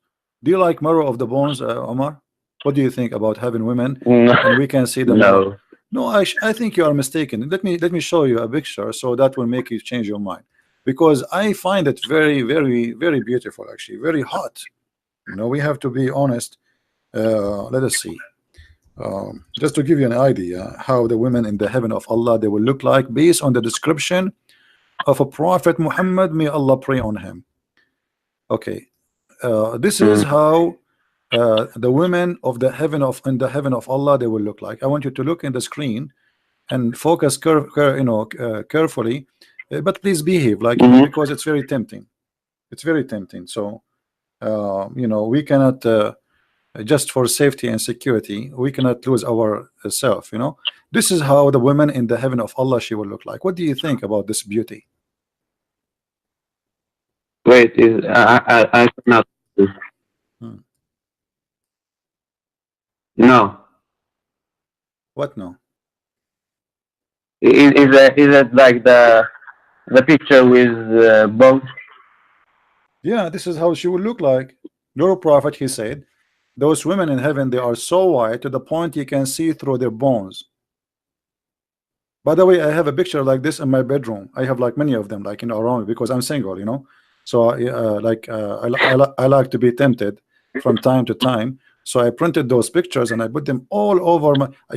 Do you like marrow of the bones, Omar? What do you think about having women No. and we can see the marrow? No. No, I think you are mistaken. Let me show you a picture so that will make you change your mind, because I find it very, very, very beautiful, actually very hot. You know, we have to be honest. Let us see. Just to give you an idea how the women in the heaven of Allah they will look like based on the description of a Prophet Muhammad, may Allah pray on him. Okay, this is how the women of the heaven of in the heaven of Allah they will look like. I want you to look in the screen and focus carefully, but please behave like Mm-hmm. because it's very tempting. It's very tempting. So we cannot just for safety and security, we cannot lose our self. This is how the women in the heaven of Allah she will look like. What do you think about this beauty? Wait, is I cannot. Hmm. No. What no? Is it like the picture with bones? Yeah, this is how she will look like. Your Prophet he said, those women in heaven they are so white to the point you can see through their bones. By the way, I have a picture like this in my bedroom. I have like many of them, like around me because I'm single. So I like to be tempted from time to time. So I printed those pictures and I put them all over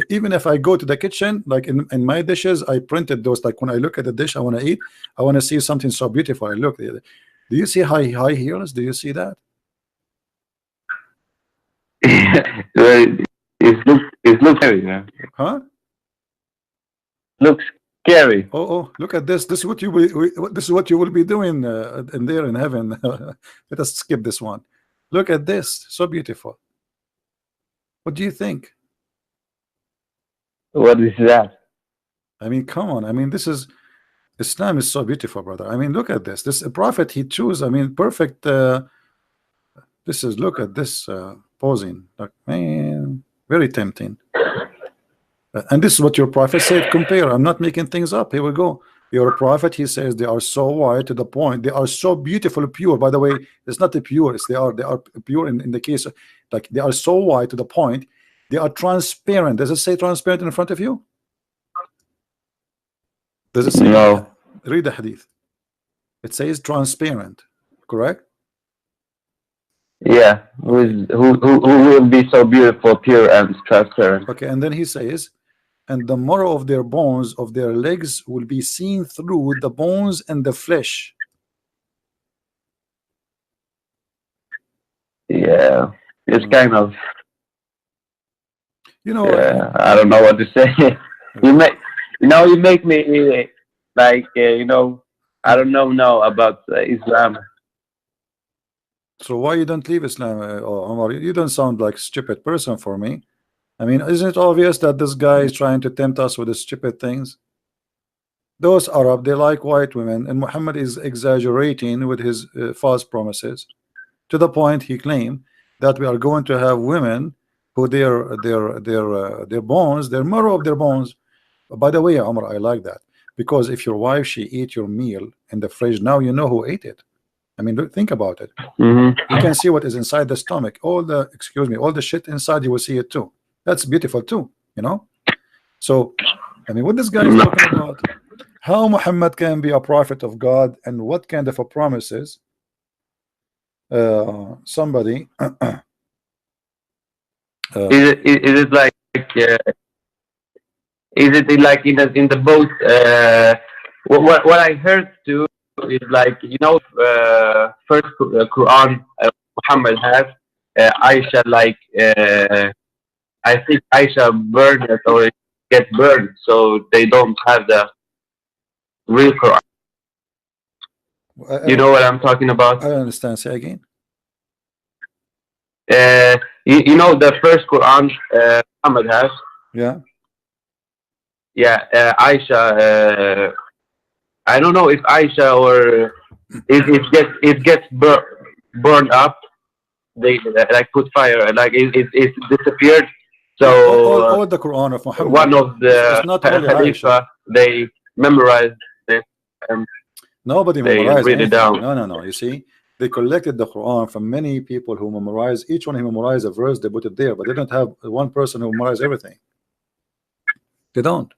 even if I go to the kitchen, like in my dishes, I printed those. Like when I look at the dish I want to eat, I want to see something so beautiful. I look. Do you see high heels? Do you see that? Well, it looks scary. Yeah. Huh? Looks scary. Oh, look at this. This is what you will. This is what you will be doing in there in heaven. Let us skip this one. Look at this. So beautiful. What do you think? What is that? I mean, come on. I mean, this is Islam is so beautiful, brother. I mean, look at this. This prophet he chose. I mean, perfect. This is look at this posing. Like, man, very tempting. And this is what your prophet said. Compare. I'm not making things up. Here we go. Your prophet he says they are so white to the point. They are so beautiful, pure. By the way, it's not the pure. It's they are pure in the case of, like they are so white to the point. They are transparent. Does it say transparent in front of you? Does it say? No. Read the hadith. It says transparent. Correct? Yeah. Who will be so beautiful, pure, and transparent? Okay. And then he says, and the marrow of their bones of their legs will be seen through the bones and the flesh. Yeah. It's kind of. I don't know what to say. you make me like I don't know about Islam. So why you don't leave Islam, Omar? You don't sound like a stupid person for me. I mean, isn't it obvious that this guy is trying to tempt us with the stupid things? Those Arab, they like white women, and Muhammad is exaggerating with his false promises to the point he claimed that we are going to have women who their bones, their marrow of their bones. By the way, Omar, I like that because if your wife she eat your meal in the fridge, now you know who ate it. I mean, think about it. You can see what is inside the stomach. All the shit inside, you will see it too. That's beautiful too, So, I mean, what this guy is talking about? How Muhammad can be a prophet of God, and what kind of a promises somebody is it like is it like in the boat? What I heard too is like first Quran Muhammad has Aisha like I think Aisha burned it or get burned, so they don't have the real Quran. You know what I'm talking about? I don't understand. Say again. You know the first Quran Muhammad has. Yeah. yeah, Aisha. I don't know if Aisha or it gets burned up. They like put fire, like it disappeared. So Yeah, all the Quran of one Muhammad. of It's the not only Aisha. Khalifa, they memorized it and Nobody they memorized read it anything. down. No, no, no. You see, they collected the Quran from many people who memorize. Each one who memorized a verse, they put it there, but they don't have one person who memorized everything. They don't.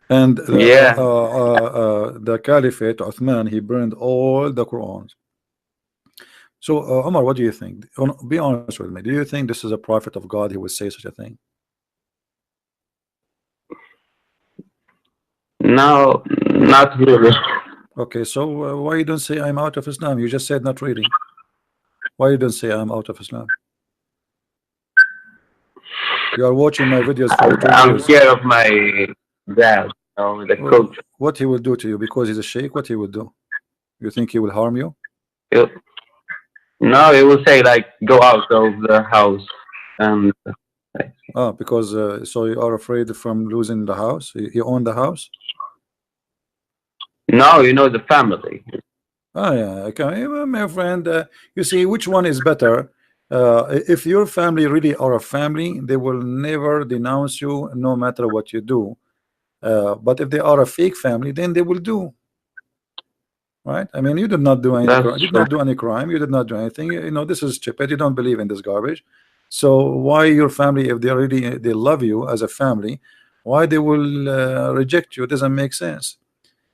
And Yeah. the Caliphate, Uthman, he burned all the Qurans. So, Omar, what do you think? Be honest with me. Do you think this is a prophet of God? He would say such a thing? No, not really. Okay, so why you don't say I'm out of Islam? You just said not really. Why you don't say I'm out of Islam? You are watching my videos for two I'm years. scared of my dad, the coach. What he will do to you because he's a sheikh? What he will do? You think he will harm you? He'll- No, it will say like go out of the house, and Ah, because so you are afraid from losing the house? He owned the house? no, the family. Oh yeah, okay, well, my friend. You see, which one is better? If your family really are a family, they will never denounce you, no matter what you do. But if they are a fake family, then they will do. Right? I mean, you did not do any crime. That's You did true. not do any crime. You did not do anything. You know, this is stupid. You don't believe in this garbage. So why your family, if they really they love you as a family, why they will reject you? It doesn't make sense.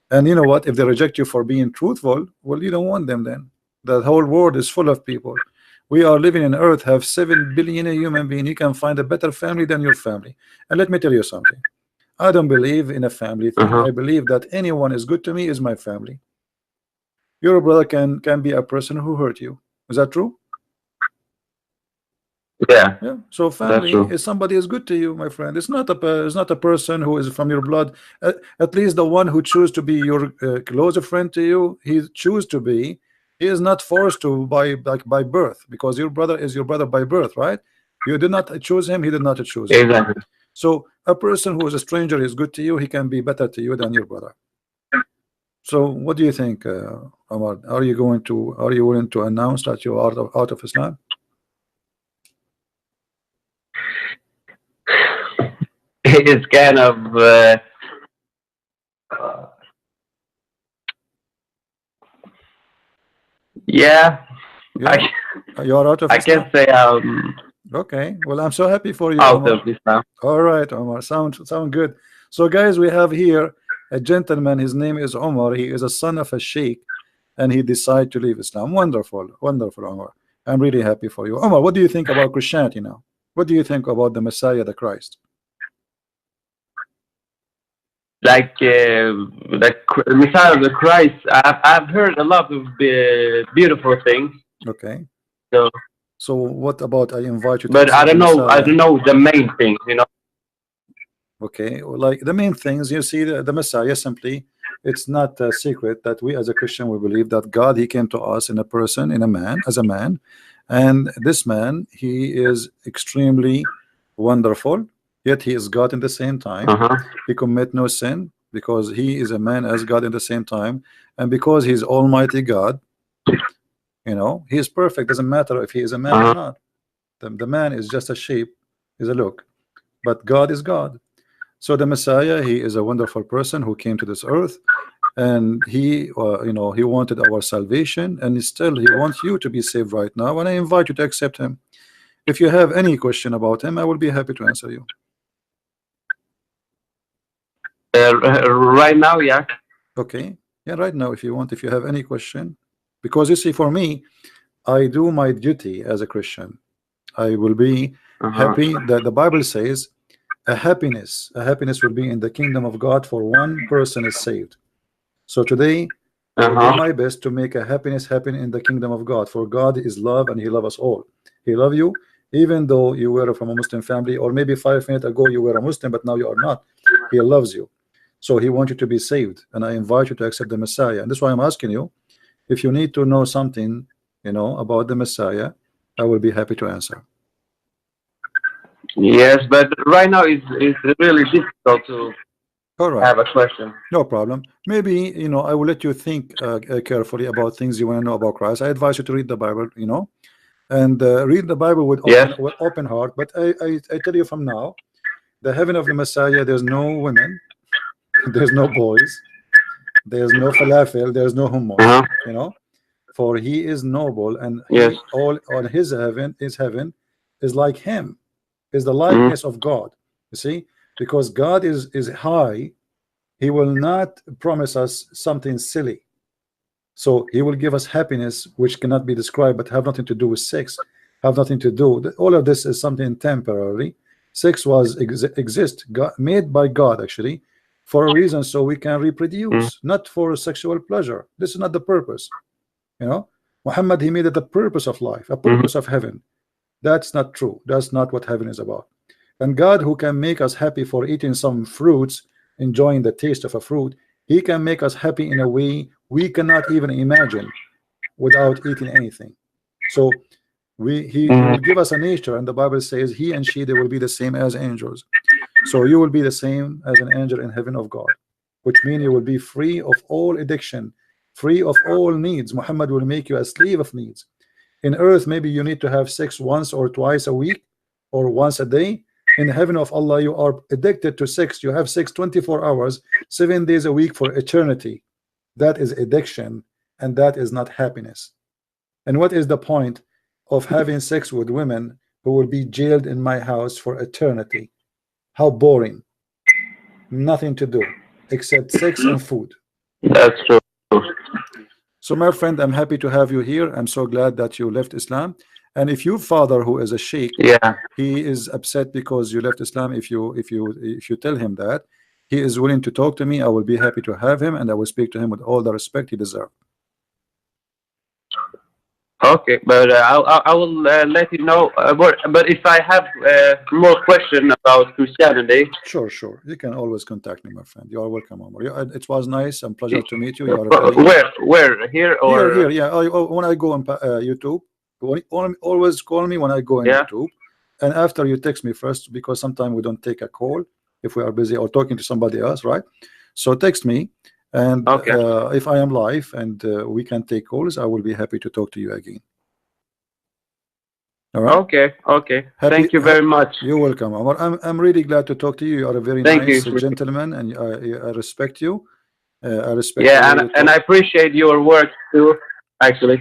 And you know what? If they reject you for being truthful, well, you don't want them then. The whole world is full of people. We are living in Earth, have 7 billion human beings. You can find a better family than your family. And let me tell you something. I don't believe in a family thing. Uh-huh. I believe that anyone is good to me is my family. Your brother can be a person who hurt you. Is that true? Yeah, Yeah. So that's family true. is somebody is good to you, my friend. It's not a person who is from your blood. At least the one who choose to be your closer friend to you, he choose to be. He is not forced to by like by birth because your brother is your brother by birth, right? You did not choose him. He did not choose you. Exactly. So a person who is a stranger is good to you. He can be better to you than your brother. So what do you think, Omar? Are you willing to announce that you are out of Islam? It's kind of yeah. Yeah, I you are out of I can't Islam. say Okay, well, I'm so happy for you, out Omar. of Islam. All right, Omar, sound good. So, guys, we have here a gentleman. His name is Omar. He is a son of a sheikh, and he decided to leave Islam. Wonderful, wonderful, Omar. I'm really happy for you, Omar. What do you think about Christianity now? What do you think about the Messiah, the Christ? Like the Messiah of the Christ. I've heard a lot of beautiful things. Okay. So, So, what about I invite you to but I accept the don't know. I Messiah? don't know the main things. Okay, well, like the main things you see, the Messiah simply, it's not a secret that we as a Christian we believe that God he came to us in a person, in a man, as a man, and this man he is extremely wonderful, yet he is God in the same time. Uh-huh. He commit no sin because he is a man as God in the same time, and because he's Almighty God, he is perfect. Doesn't matter if he is a man or Uh-huh. not. The man is just a shape, is a look, but God is God. So the Messiah, he is a wonderful person who came to this earth, and he wanted our salvation, and still he wants you to be saved right now. And I invite you to accept him. If you have any question about him, I will be happy to answer you. Right now, yeah. Okay? Yeah, right now, if you want, if you have any question, because you see, for me, I do my duty as a Christian. I will be Uh-huh. happy that the Bible says a happiness will be in the kingdom of God for one person is saved. So today I will do Uh-huh. my best to make a happiness happen in the kingdom of God. For God is love and he loves us all. He loves you even though you were from a Muslim family, or maybe 5 minutes ago you were a Muslim but now you are not. He loves you. So he wants you to be saved, and I invite you to accept the Messiah. And that's why I'm asking you, if you need to know something, about the Messiah, I will be happy to answer. Yes, but right now it's really difficult to All right. have a question. No problem. Maybe, you know, I will let you think carefully about things you want to know about Christ. I advise you to read the Bible, you know, and read the Bible Yes. with open heart. But I tell you from now, the heaven of the Messiah, there's no women, there's no boys, there's no falafel, there's no hummus, Uh-huh. you know, for he is noble, and Yes. he all on his heaven is like him, is the Mm-hmm. likeness of God. You see, because God is high, he will not promise us something silly. So he will give us happiness which cannot be described, but have nothing to do with sex, have nothing to do. All of this is something temporary. Sex was exist, God, made by God actually, for a reason, so we can Mm-hmm. reproduce, not for sexual pleasure. This is not the purpose. You know, Muhammad, he made it the purpose of life, a Mm-hmm. purpose of heaven. That's not true. That's not what heaven is about. And God, who can make us happy for eating some fruits, enjoying the taste of a fruit, he can make us happy in a way we cannot even imagine without eating anything. So he will give us a nature, and the Bible says he and she, they will be the same as angels. So you will be the same as an angel in heaven of God, which means you will be free of all addiction, free of all needs. Muhammad will make you a slave of needs. In earth, maybe you need to have sex once or twice a week or once a day. In heaven of Allah, you are addicted to sex. You have sex 24 hours, 7 days a week for eternity. That is addiction, and that is not happiness. And what is the point of having sex with women who will be jailed in my house for eternity? How boring. Nothing to do except sex and food. That's true. So my friend, I'm happy to have you here. I'm so glad that you left Islam. And if your father, who is a sheikh, Yeah. he is upset because you left Islam, if you tell him that, he is willing to talk to me, I will be happy to have him, and I will speak to him with all the respect he deserves. Okay, but I will let you know. But if I have more question about Christianity, Sure, sure. You can always contact me, my friend. You are welcome, Omar. It was nice and pleasure to meet you. You are a very where here here. or Yeah. When I go on YouTube, always call me when I go on yeah? YouTube, and after you text me first, because sometimes we don't take a call if we are busy or talking to somebody else, right? So text me, and Okay. if I am live and we can take calls, I will be happy to talk to you again. All right. Okay. Okay. Thank you very much. You're welcome, Omar. I'm really glad to talk to you. You are a very Thank nice you. gentleman, and I respect you. I respect the Yeah, way you and I talk. appreciate your work too. Actually.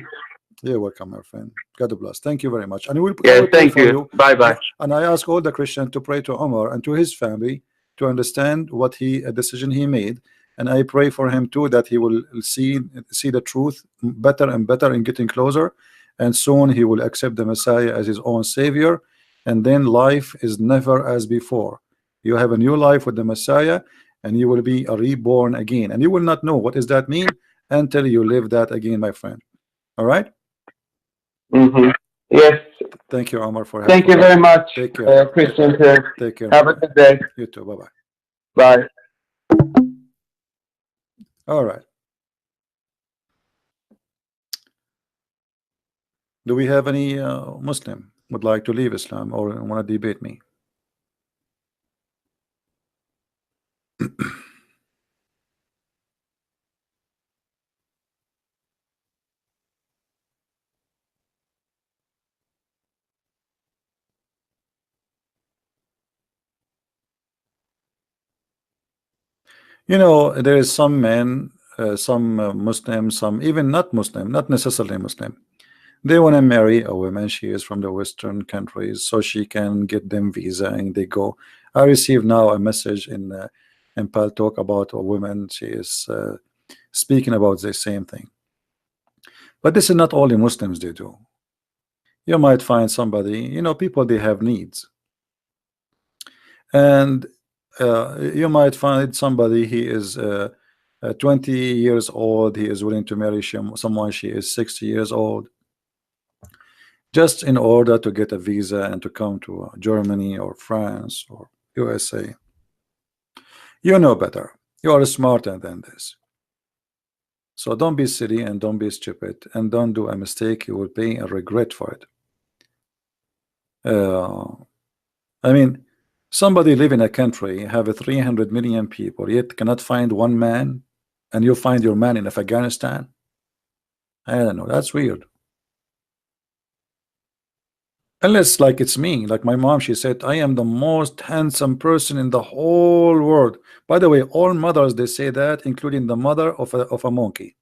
You're welcome, my friend. God bless. Thank you very much. And I Yeah. will pray Thank for you. you. Bye bye. And I ask all the Christians to pray to Omar and to his family to understand what a decision he made. And I pray for him too, that he will see the truth better and better and getting closer. And soon he will accept the Messiah as his own Savior. And then life is never as before. You have a new life with the Messiah, and you will be reborn again. And you will not know what does that mean until you live that again, my friend. All right. Mm-hmm. Yes. Thank you, Omar, Thank you very much, take care. Christian. Take care. Have a good day. You too. Bye bye. Bye. All right. Do we have any Muslim would like to leave Islam or want to debate me? You know, there is some men, some Muslims, some even not Muslim, not necessarily Muslim. They want to marry a woman. She is from the Western countries, so she can get them visa and they go. I received now a message in Pal Talk about a woman. She is speaking about the same thing. But this is not only Muslims they do. You might find somebody, you know, people they have needs, and you might find somebody he is 20 years old. He is willing to marry someone she is 60 years old, just in order to get a visa and to come to Germany or France or USA. You know better. You are smarter than this. So don't be silly and don't be stupid and don't do a mistake. You will pay a regret for it. I mean, Somebody live in a country, have a 300 million people, yet cannot find one man, and you find your man in Afghanistan. I don't know. That's weird. Unless, like, it's me, like my mom, she said, I am the most handsome person in the whole world. By the way, all mothers, they say that, including the mother of a monkey.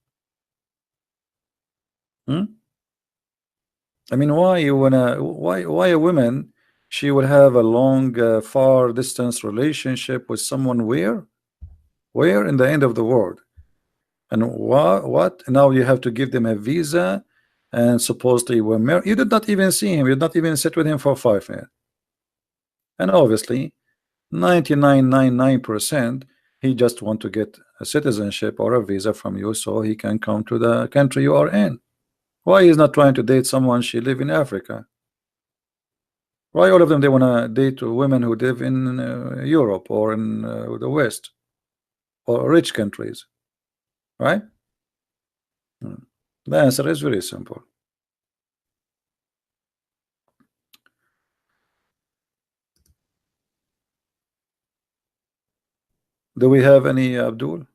I mean, why you wanna, why a woman, she will have a long, far distance relationship with someone where in the end of the world? And what? Now you have to give them a visa, and supposedly we're married. You did not even see him. You did not even sit with him for 5 minutes. And obviously, 99.99%, he just want to get a citizenship or a visa from you so he can come to the country you are in. Why he's not trying to date someone she live in Africa? Why all of them they want to date women who live in Europe or in the West or rich countries, right? The answer is very simple. Do we have any Abdul?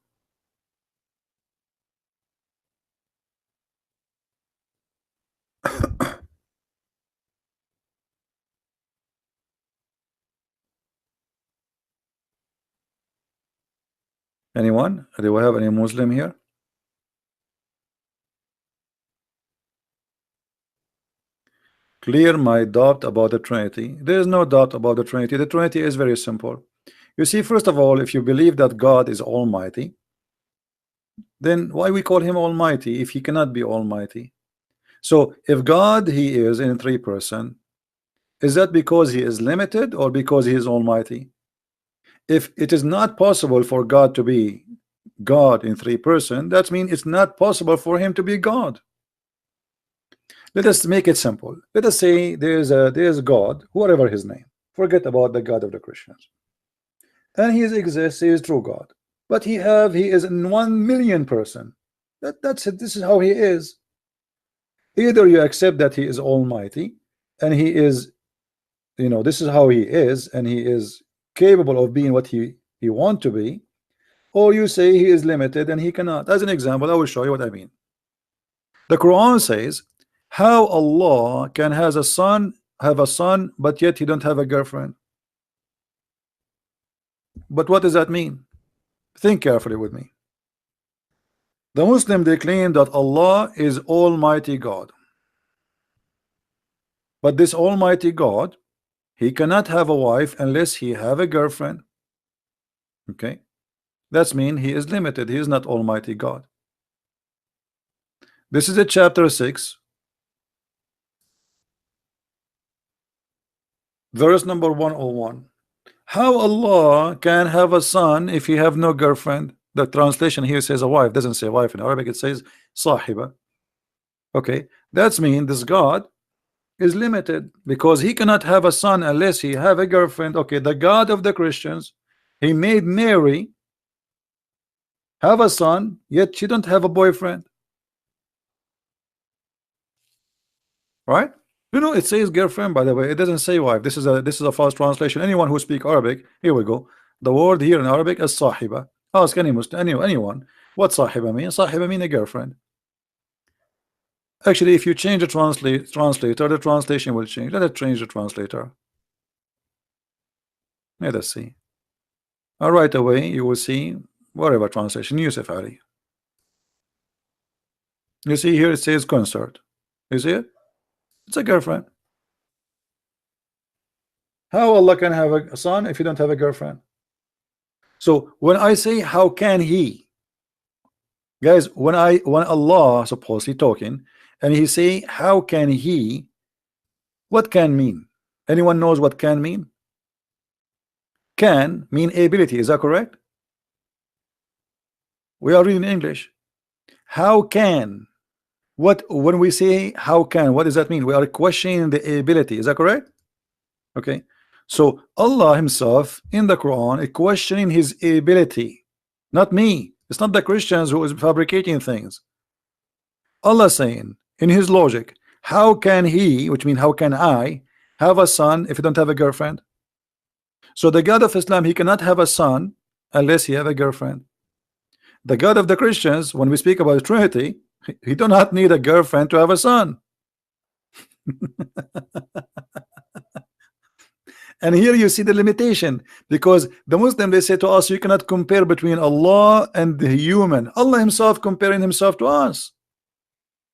Anyone? Do we have any Muslim here? Clear my doubt about the Trinity. There is no doubt about the Trinity. The Trinity is very simple. You see, first of all, if you believe that God is Almighty, then why we call him Almighty if he cannot be Almighty? So if God, he is in 3%, is that because he is limited or because he is Almighty? If it is not possible for God to be God in 3%, that means it's not possible for him to be God. Let us make it simple. Let us say there's God, whatever his name. Forget about the God of the Christians. And he exists, he is true God. But he is in 1,000,000%. That's it. This is how he is. Either you accept that he is Almighty and he is, this is how he is, and he is capable of being what he want to be, or you say he is limited and he cannot. As an example, I will show you what I mean. The Quran says how Allah can have a son, but yet he don't have a girlfriend. But what does that mean? Think carefully with me. The Muslim, they claim that Allah is Almighty God, but this Almighty God, he cannot have a wife unless he have a girlfriend. Okay, that's mean he is limited. He is not Almighty God. This is a chapter 6, verse number 101. How Allah can have a son if he have no girlfriend? The translation here says a wife, doesn't say wife in Arabic, it says sahiba. Okay, that's mean this God is limited because he cannot have a son unless he have a girlfriend. Okay, the God of the Christians, he made Mary have a son, yet she don't have a boyfriend. Right? It says girlfriend, by the way. It doesn't say wife. This is a false translation. Anyone who speak Arabic, here we go. The word here in Arabic is sahiba. Ask any Muslim, anyone what sahiba means. Sahiba mean a girlfriend. Actually, if you change the translator, the translation will change. Let us change the translator. Let us see. Right away, you will see whatever translation. Yusuf Ali. You see here it says concert. You see it? It's a girlfriend. How Allah can have a son if you don't have a girlfriend? So when I say how can he, guys, when Allah supposedly talking and he say how can he, what can mean? Anyone knows what can mean? Can mean ability, is that correct? We are reading English. How can, when we say how can, what does that mean? We are questioning the ability, is that correct? Okay, so Allah himself in the Quran is questioning his ability, not me. It's not the Christians who is fabricating things. Allah saying in his logic, how can he, which means how can I have a son if you don't have a girlfriend? So the God of Islam, he cannot have a son unless he have a girlfriend. The God of the Christians, when we speak about the Trinity, he do not need a girlfriend to have a son. And here you see the limitation, because the Muslim, they say to us, you cannot compare between Allah and the human. Allah himself comparing himself to us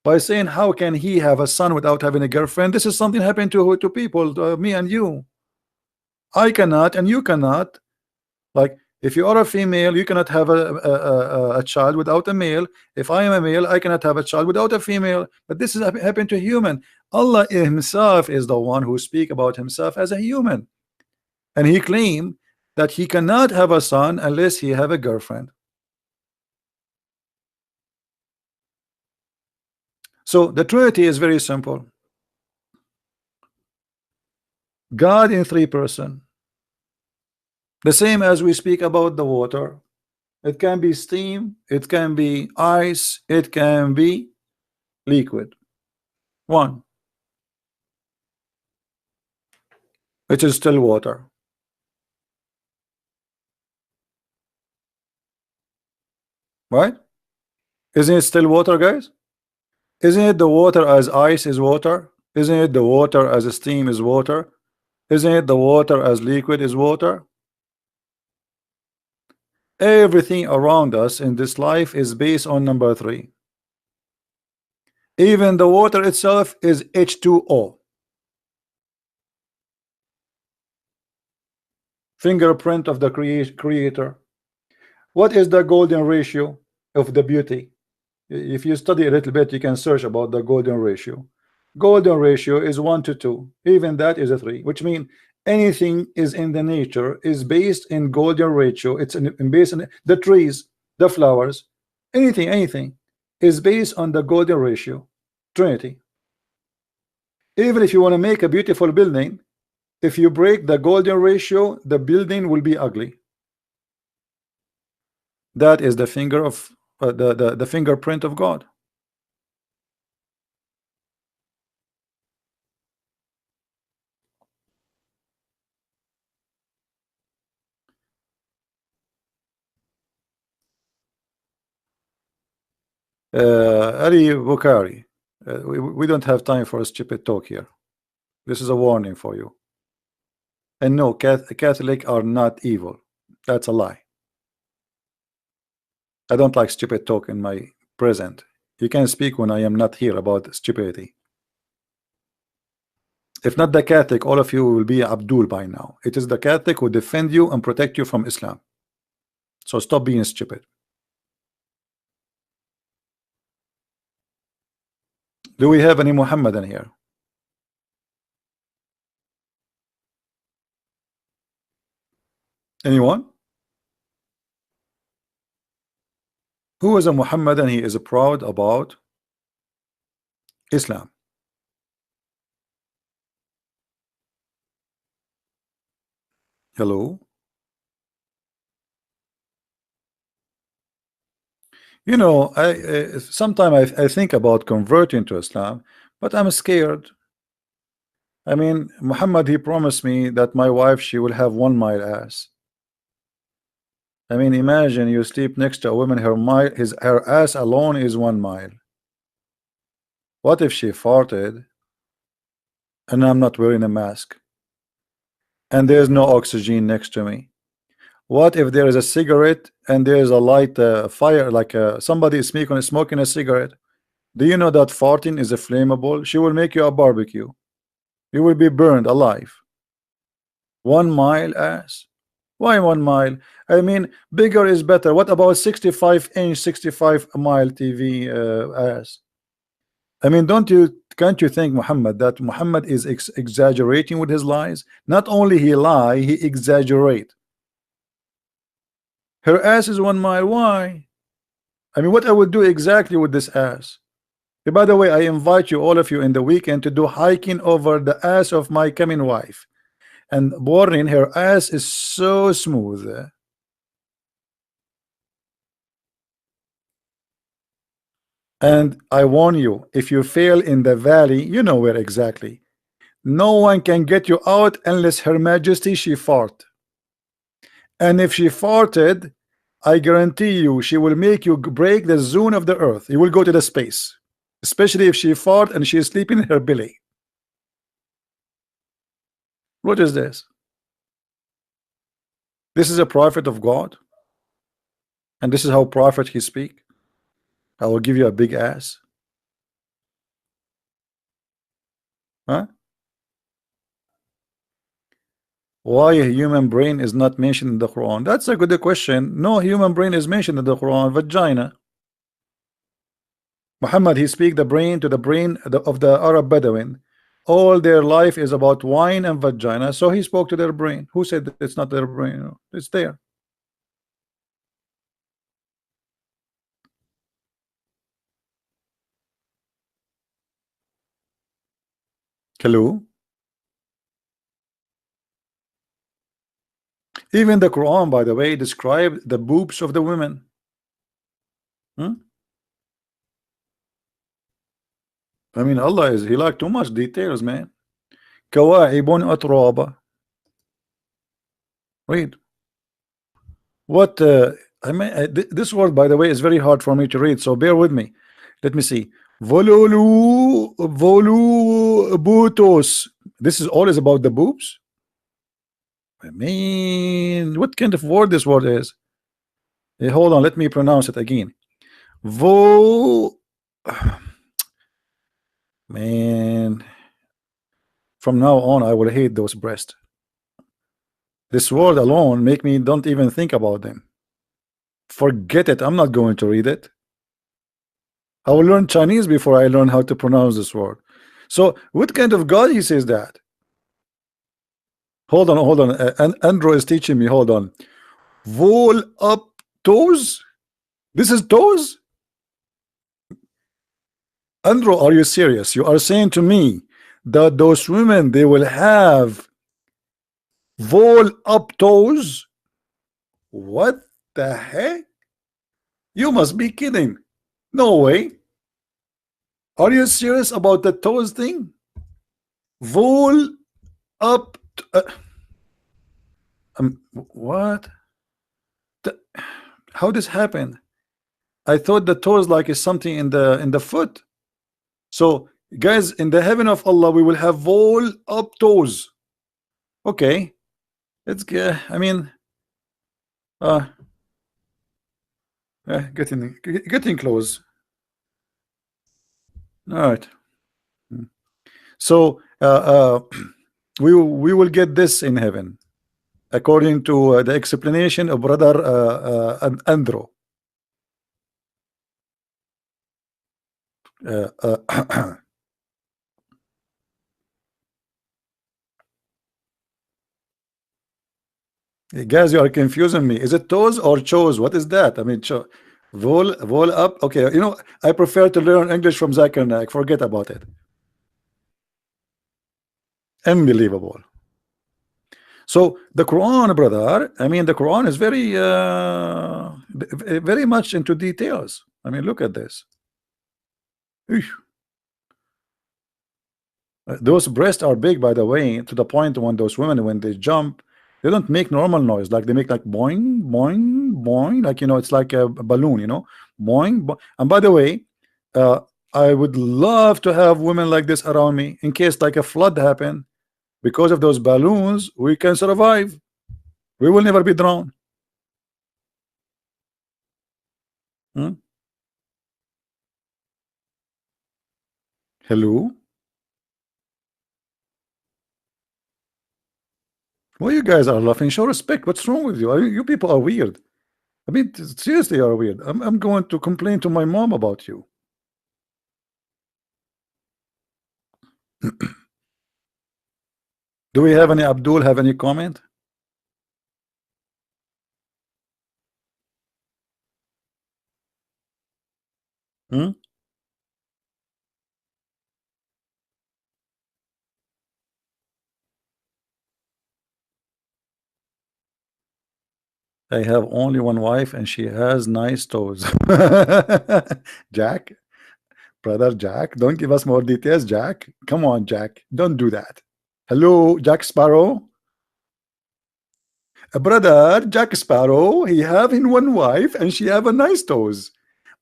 by saying, how can he have a son without having a girlfriend? This is something happening to people, to me and you. I cannot and you cannot. Like, if you are a female, you cannot have a child without a male. If I am a male, I cannot have a child without a female. But this is happening to human. Allah himself is the one who speak about himself as a human, and he claimed that he cannot have a son unless he have a girlfriend. So the Trinity is very simple. God in three person. The same as we speak about the water. It can be steam, it can be ice, it can be liquid. One, which is still water. Right? Isn't it still water, guys? Isn't it the water as ice is water? Isn't it the water as steam is water? Isn't it the water as liquid is water? Everything around us in this life is based on number three. Even the water itself is H2O. Fingerprint of the creator. What is the golden ratio of the beauty? If you study a little bit, you can search about the golden ratio. Golden ratio is 1 to 2. Even that is a 3, which means anything is in the nature is based in golden ratio. It's based on the trees, the flowers, anything is based on the golden ratio. Trinity. Even if you want to make a beautiful building, if you break the golden ratio, the building will be ugly. That is the finger of the fingerprint of God. Ali Bukhari, we don't have time for a stupid talk here. This is a warning for you. And no, Catholic are not evil. That's a lie. I don't like stupid talk in my present. You can speak when I am not here about stupidity. If not the Catholic, all of you will be Abdul by now. It is the Catholic who defend you and protect you from Islam. So stop being stupid. Do we have any Muhammadan here? Anyone? Who is a Muhammadan? He is proud about Islam. Hello? You know, sometimes I think about converting to Islam, but I'm scared. I mean, Muhammad, he promised me that my wife, she will have 1 mile ass. I mean, imagine you sleep next to a woman, her ass alone is 1 mile. What if she farted and I'm not wearing a mask and there's no oxygen next to me? What if there is a cigarette and there is a light fire, like somebody is smoking a cigarette? Do you know that farting is a flammable? She will make you a barbecue. You will be burned alive. 1 mile ass. Why 1 mile? I mean, bigger is better. What about 65-inch, 65-mile TV ass? I mean, can't you think, Muhammad, that Muhammad is exaggerating with his lies? Not only he lie, he exaggerate. Her ass is 1 mile. Why? I mean, what I would do exactly with this ass? Hey, by the way, I invite you, all of you, in the weekend to do hiking over the ass of my coming wife. And warning, her ass is so smooth. And I warn you, if you fail in the valley, you know where exactly. No one can get you out unless Her Majesty she fart. And if she farted, I guarantee you she will make you break the zone of the earth. You will go to the space, especially if she fart and she is sleeping in her belly. What is this? This is a prophet of God, and this is how prophet he speak. I will give you a big ass. Huh? Why a human brain is not mentioned in the Quran? That's a good question. No human brain is mentioned in the Quran. Vagina. Muhammad, he speak the brain to the brain of the Arab Bedouin. All their life is about wine and vagina, so he spoke to their brain. Who said that it's not their brain? It's there. Hello. Even the Quran, by the way, described the boobs of the women. Hmm? I mean, Allah is, he like too much details, man. كواعب أترابا. Read. What I mean, this word, by the way, is very hard for me to read, so bear with me. Let me see. Volubutos. This is always about the boobs. I mean, what kind of word this word is? Hey, hold on, let me pronounce it again. Man, from now on, I will hate those breasts. This word alone make me don't even think about them. Forget it. I'm not going to read it. I will learn Chinese before I learn how to pronounce this word. So what kind of God he says that? Hold on. And Andrew is teaching me. Hold on. Vol up toes. This is toes. Andrew, are you serious? You are saying to me that those women, they will have vol up toes? What the heck? You must be kidding. No way. Are you serious about the toes thing? Vol up. What? How this happened? I thought the toes like is something in the foot. So guys, in the heaven of Allah, we will have vol up toes. Okay, it's good. I mean, getting close. All right. So we will get this in heaven, according to the explanation of brother Andrew. Guys, you are confusing me. Is it toes or chose? What is that? I mean, vol up. Okay, you know, I prefer to learn English from Zakir Naik. Forget about it. Unbelievable. So the Quran, brother, I mean, the Quran is very much into details. I mean, look at this. Eesh. Those breasts are big, by the way, to the point when those women, when they jump, they don't make normal noise. Like they make like boing, boing, boing. Like, you know, it's like a balloon, you know, boing, boing. And by the way, I would love to have women like this around me in case like a flood happen. Because of those balloons, we can survive. We will never be drowned. Hmm? Hello? Why you guys are laughing? Show respect. What's wrong with you? You people are weird. I mean, seriously, you are weird. I'm going to complain to my mom about you. Do we have any Abdul have any comment? Hmm? I have only one wife and she has nice toes. Jack, brother Jack, don't give us more details, Jack. Come on, Jack. Don't do that. Hello, Jack Sparrow. Brother Jack Sparrow, he have in one wife and she have a nice toes.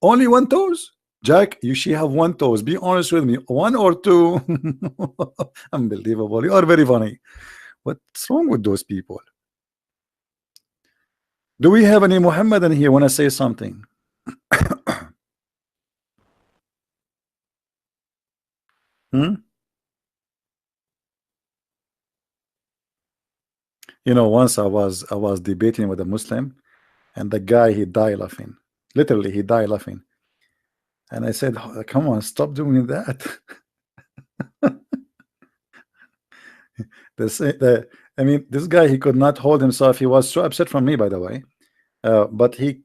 Only one toes? Jack, she have one toes. Be honest with me. One or two? Unbelievable. You are very funny. What's wrong with those people? Do we have any Muhammadan here when I say something? Hmm? You know, once I was debating with a Muslim, and the guy, he died laughing. Literally, he died laughing. And I said, "Oh, come on, stop doing that." I mean, this guy, he could not hold himself. He was so upset from me, by the way. But he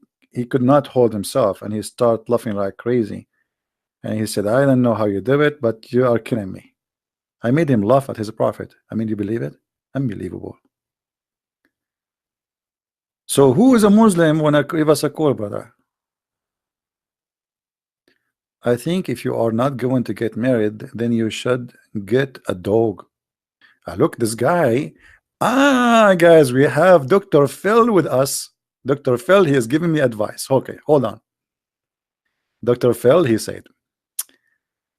could not hold himself, and he started laughing like crazy. And he said, "I don't know how you do it, but you are killing me." I made him laugh at his prophet. I mean, you believe it? Unbelievable. So who is a Muslim when I give us a call, brother? I think if you are not going to get married, then you should get a dog. Look, this guy. Guys, we have Dr. Phil with us. Dr. Phil, he is giving me advice. Okay, hold on. Dr. Phil, he said,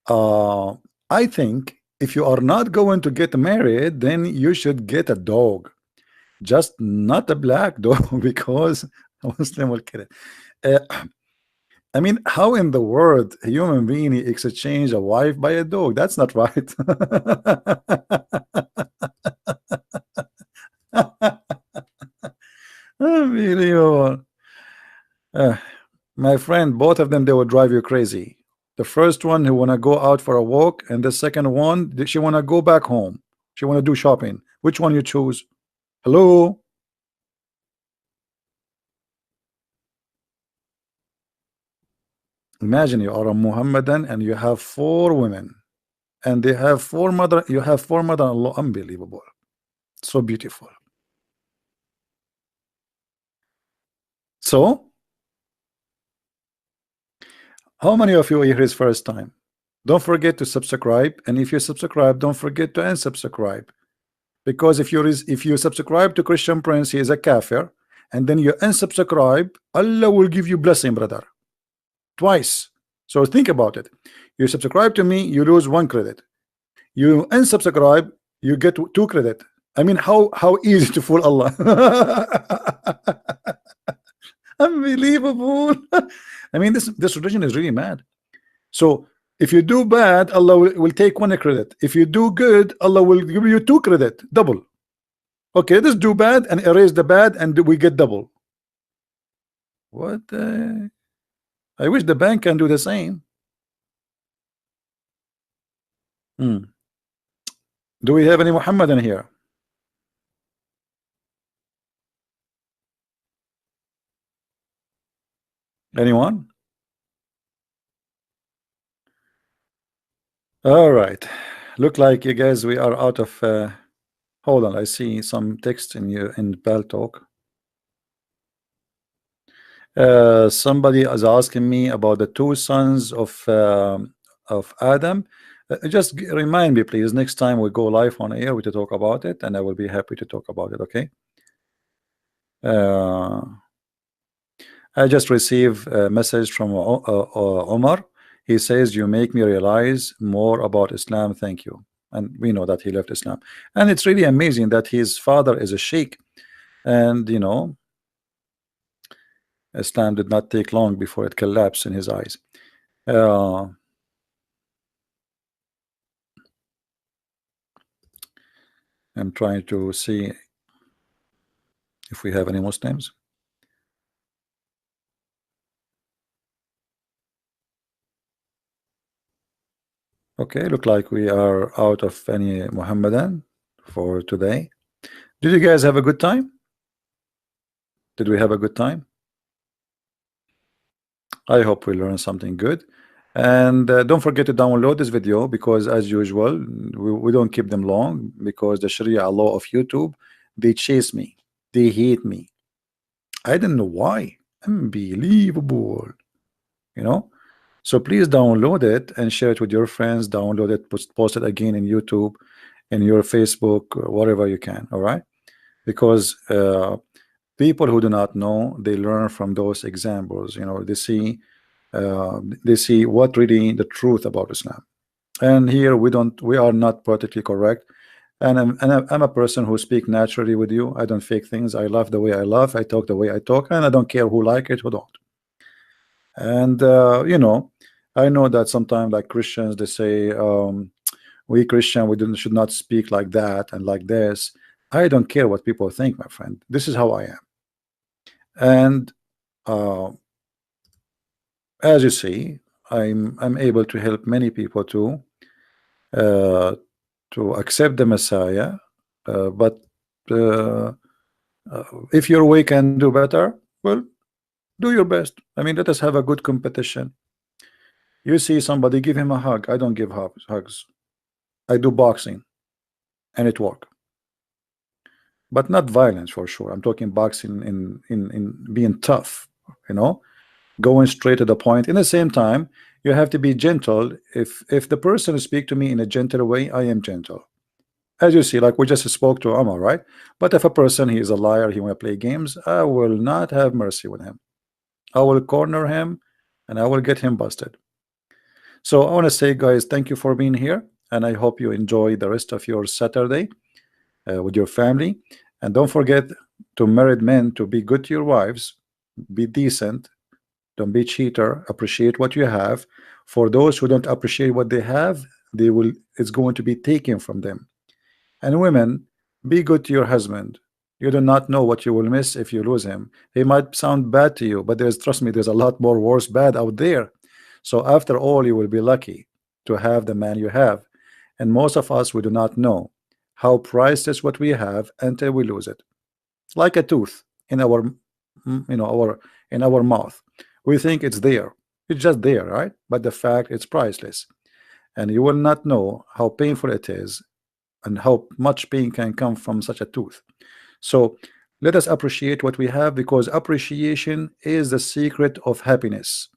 I think if you are not going to get married, then you should get a dog. Just not a black dog, because a Muslim will kill it. I mean, how in the world a human being exchange a wife by a dog? That's not right. Unbelievable. My friend, both of them, they will drive you crazy. The first one who wanna go out for a walk, and the second one, she wanna go back home. She wanna do shopping. Which one you choose? Hello? Imagine you are a Muhammadan and you have 4 women, and they have 4 mother. You have 4 mother-in-law. Unbelievable. So beautiful. So, how many of you are here is first time? Don't forget to subscribe, and if you subscribe, don't forget to unsubscribe. Because if you subscribe to Christian Prince, he is a kafir, and then you unsubscribe, Allah will give you blessing, brother, twice. So think about it. You subscribe to me, you lose 1 credit. You unsubscribe, you get 2 credit. I mean, how easy to fool Allah. Unbelievable. I mean, this religion is really mad. So if you do bad, Allah will take 1 credit. If you do good, Allah will give you 2 credit, double. Okay, let's do bad and erase the bad, and we get double. What? I wish the bank can do the same. Do we have any Muhammadan here? Anyone? All right. Look like you guys, we are out of. Hold on, I see some text in Bell Talk. Somebody is asking me about the 2 sons of Adam. Just remind me, please. Next time we go live on air, we to talk about it, and I will be happy to talk about it. Okay. I just received a message from Umar. He says, "You make me realize more about Islam. Thank you." And we know that he left Islam, and it's really amazing that his father is a sheikh, and you know, Islam did not take long before it collapsed in his eyes. I'm trying to see if we have any Muslims. Okay, look like we are out of any Muhammadan for today. Did you guys have a good time? Did we have a good time? I hope we learned something good. And don't forget to download this video, because as usual, we don't keep them long, because the Sharia law of YouTube, they chase me, they hate me. I don't know why. Unbelievable, you know. So please download it and share it with your friends. Download it, post it again in YouTube, in your Facebook, whatever you can. All right, because People who do not know, they learn from those examples. They see what really the truth about Islam. And here we are not politically correct. And I'm a person who speak naturally with you. I don't fake things. I laugh the way I laugh. I talk the way I talk, and I don't care who like it, who don't. And I know that sometimes, like Christians, they say, we Christian, should not speak like that and like this. I don't care what people think, my friend. This is how I am. And uh, as you see, I'm able to help many people uh, to accept the Messiah. But uh, if your way can do better, well, do your best. I mean, let us have a good competition. You see somebody, give him a hug. I don't give hugs. I do boxing, and it work, but not violence for sure. I'm talking boxing in being tough, you know, going straight to the point. In the same time, you have to be gentle. If the person speak to me in a gentle way, I am gentle. As you see, like we just spoke to Umar, right? But if a person, he is a liar, he want to play games, I will not have mercy with him. I will corner him, and I will get him busted. So I want to say, guys, thank you for being here, and I hope you enjoy the rest of your Saturday with your family. And don't forget to married men to be good to your wives, be decent, don't be cheater, appreciate what you have. For those who don't appreciate what they have, it's going to be taken from them. And women, be good to your husband. You do not know what you will miss if you lose him. He might sound bad to you, but trust me, there's a lot more worse bad out there. So after all, you will be lucky to have the man you have. And most of us, we do not know how priceless what we have until we lose it. Like a tooth in our, our in our mouth. We think it's there. It's just there, right? But the fact, it's priceless. And you will not know how painful it is and how much pain can come from such a tooth. So let us appreciate what we have, because appreciation is the secret of happiness.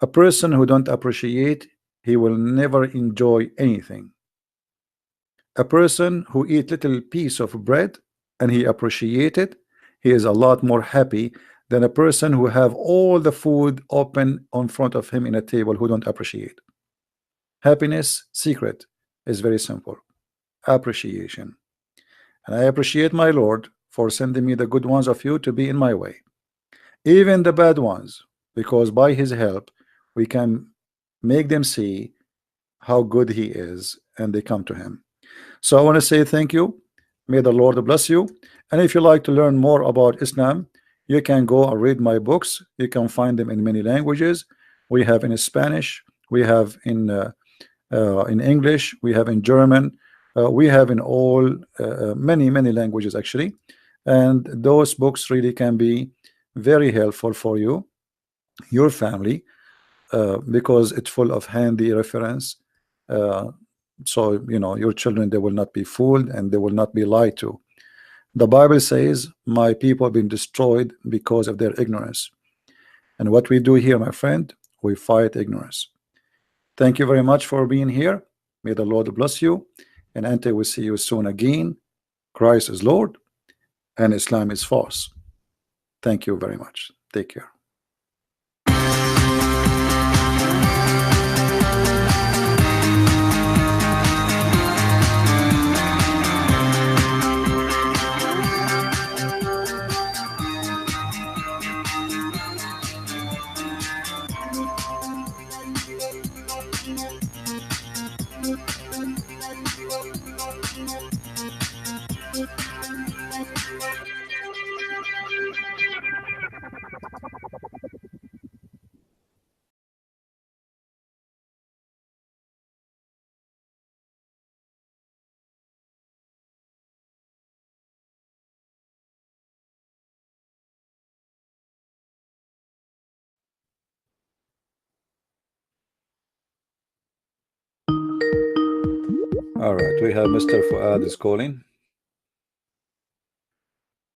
A person who don't appreciate, he will never enjoy anything. A person who eat little piece of bread and he appreciate it, he is a lot more happy than a person who have all the food open in front of him in a table who don't appreciate. Happiness secret is very simple: appreciation. And I appreciate my Lord for sending me the good ones of you to be in my way, even the bad ones, because by his help we can make them see how good he is, and they come to him. So I want to say thank you. May the Lord bless you. And if you like to learn more about Islam, you can go and read my books. You can find them in many languages. We have in Spanish, we have in English, we have in German, we have in all many languages actually. And those books really can be very helpful for you, your family, because it's full of handy reference. Uh, so your children, they will not be fooled and they will not be lied to. The Bible says, my people have been destroyed because of their ignorance. And what we do here, my friend, we fight ignorance. Thank you very much for being here. May the Lord bless you, and until we see you soon again, Christ is Lord and Islam is false. Thank you very much. Take care. All right, we have Mr. Fuad is calling.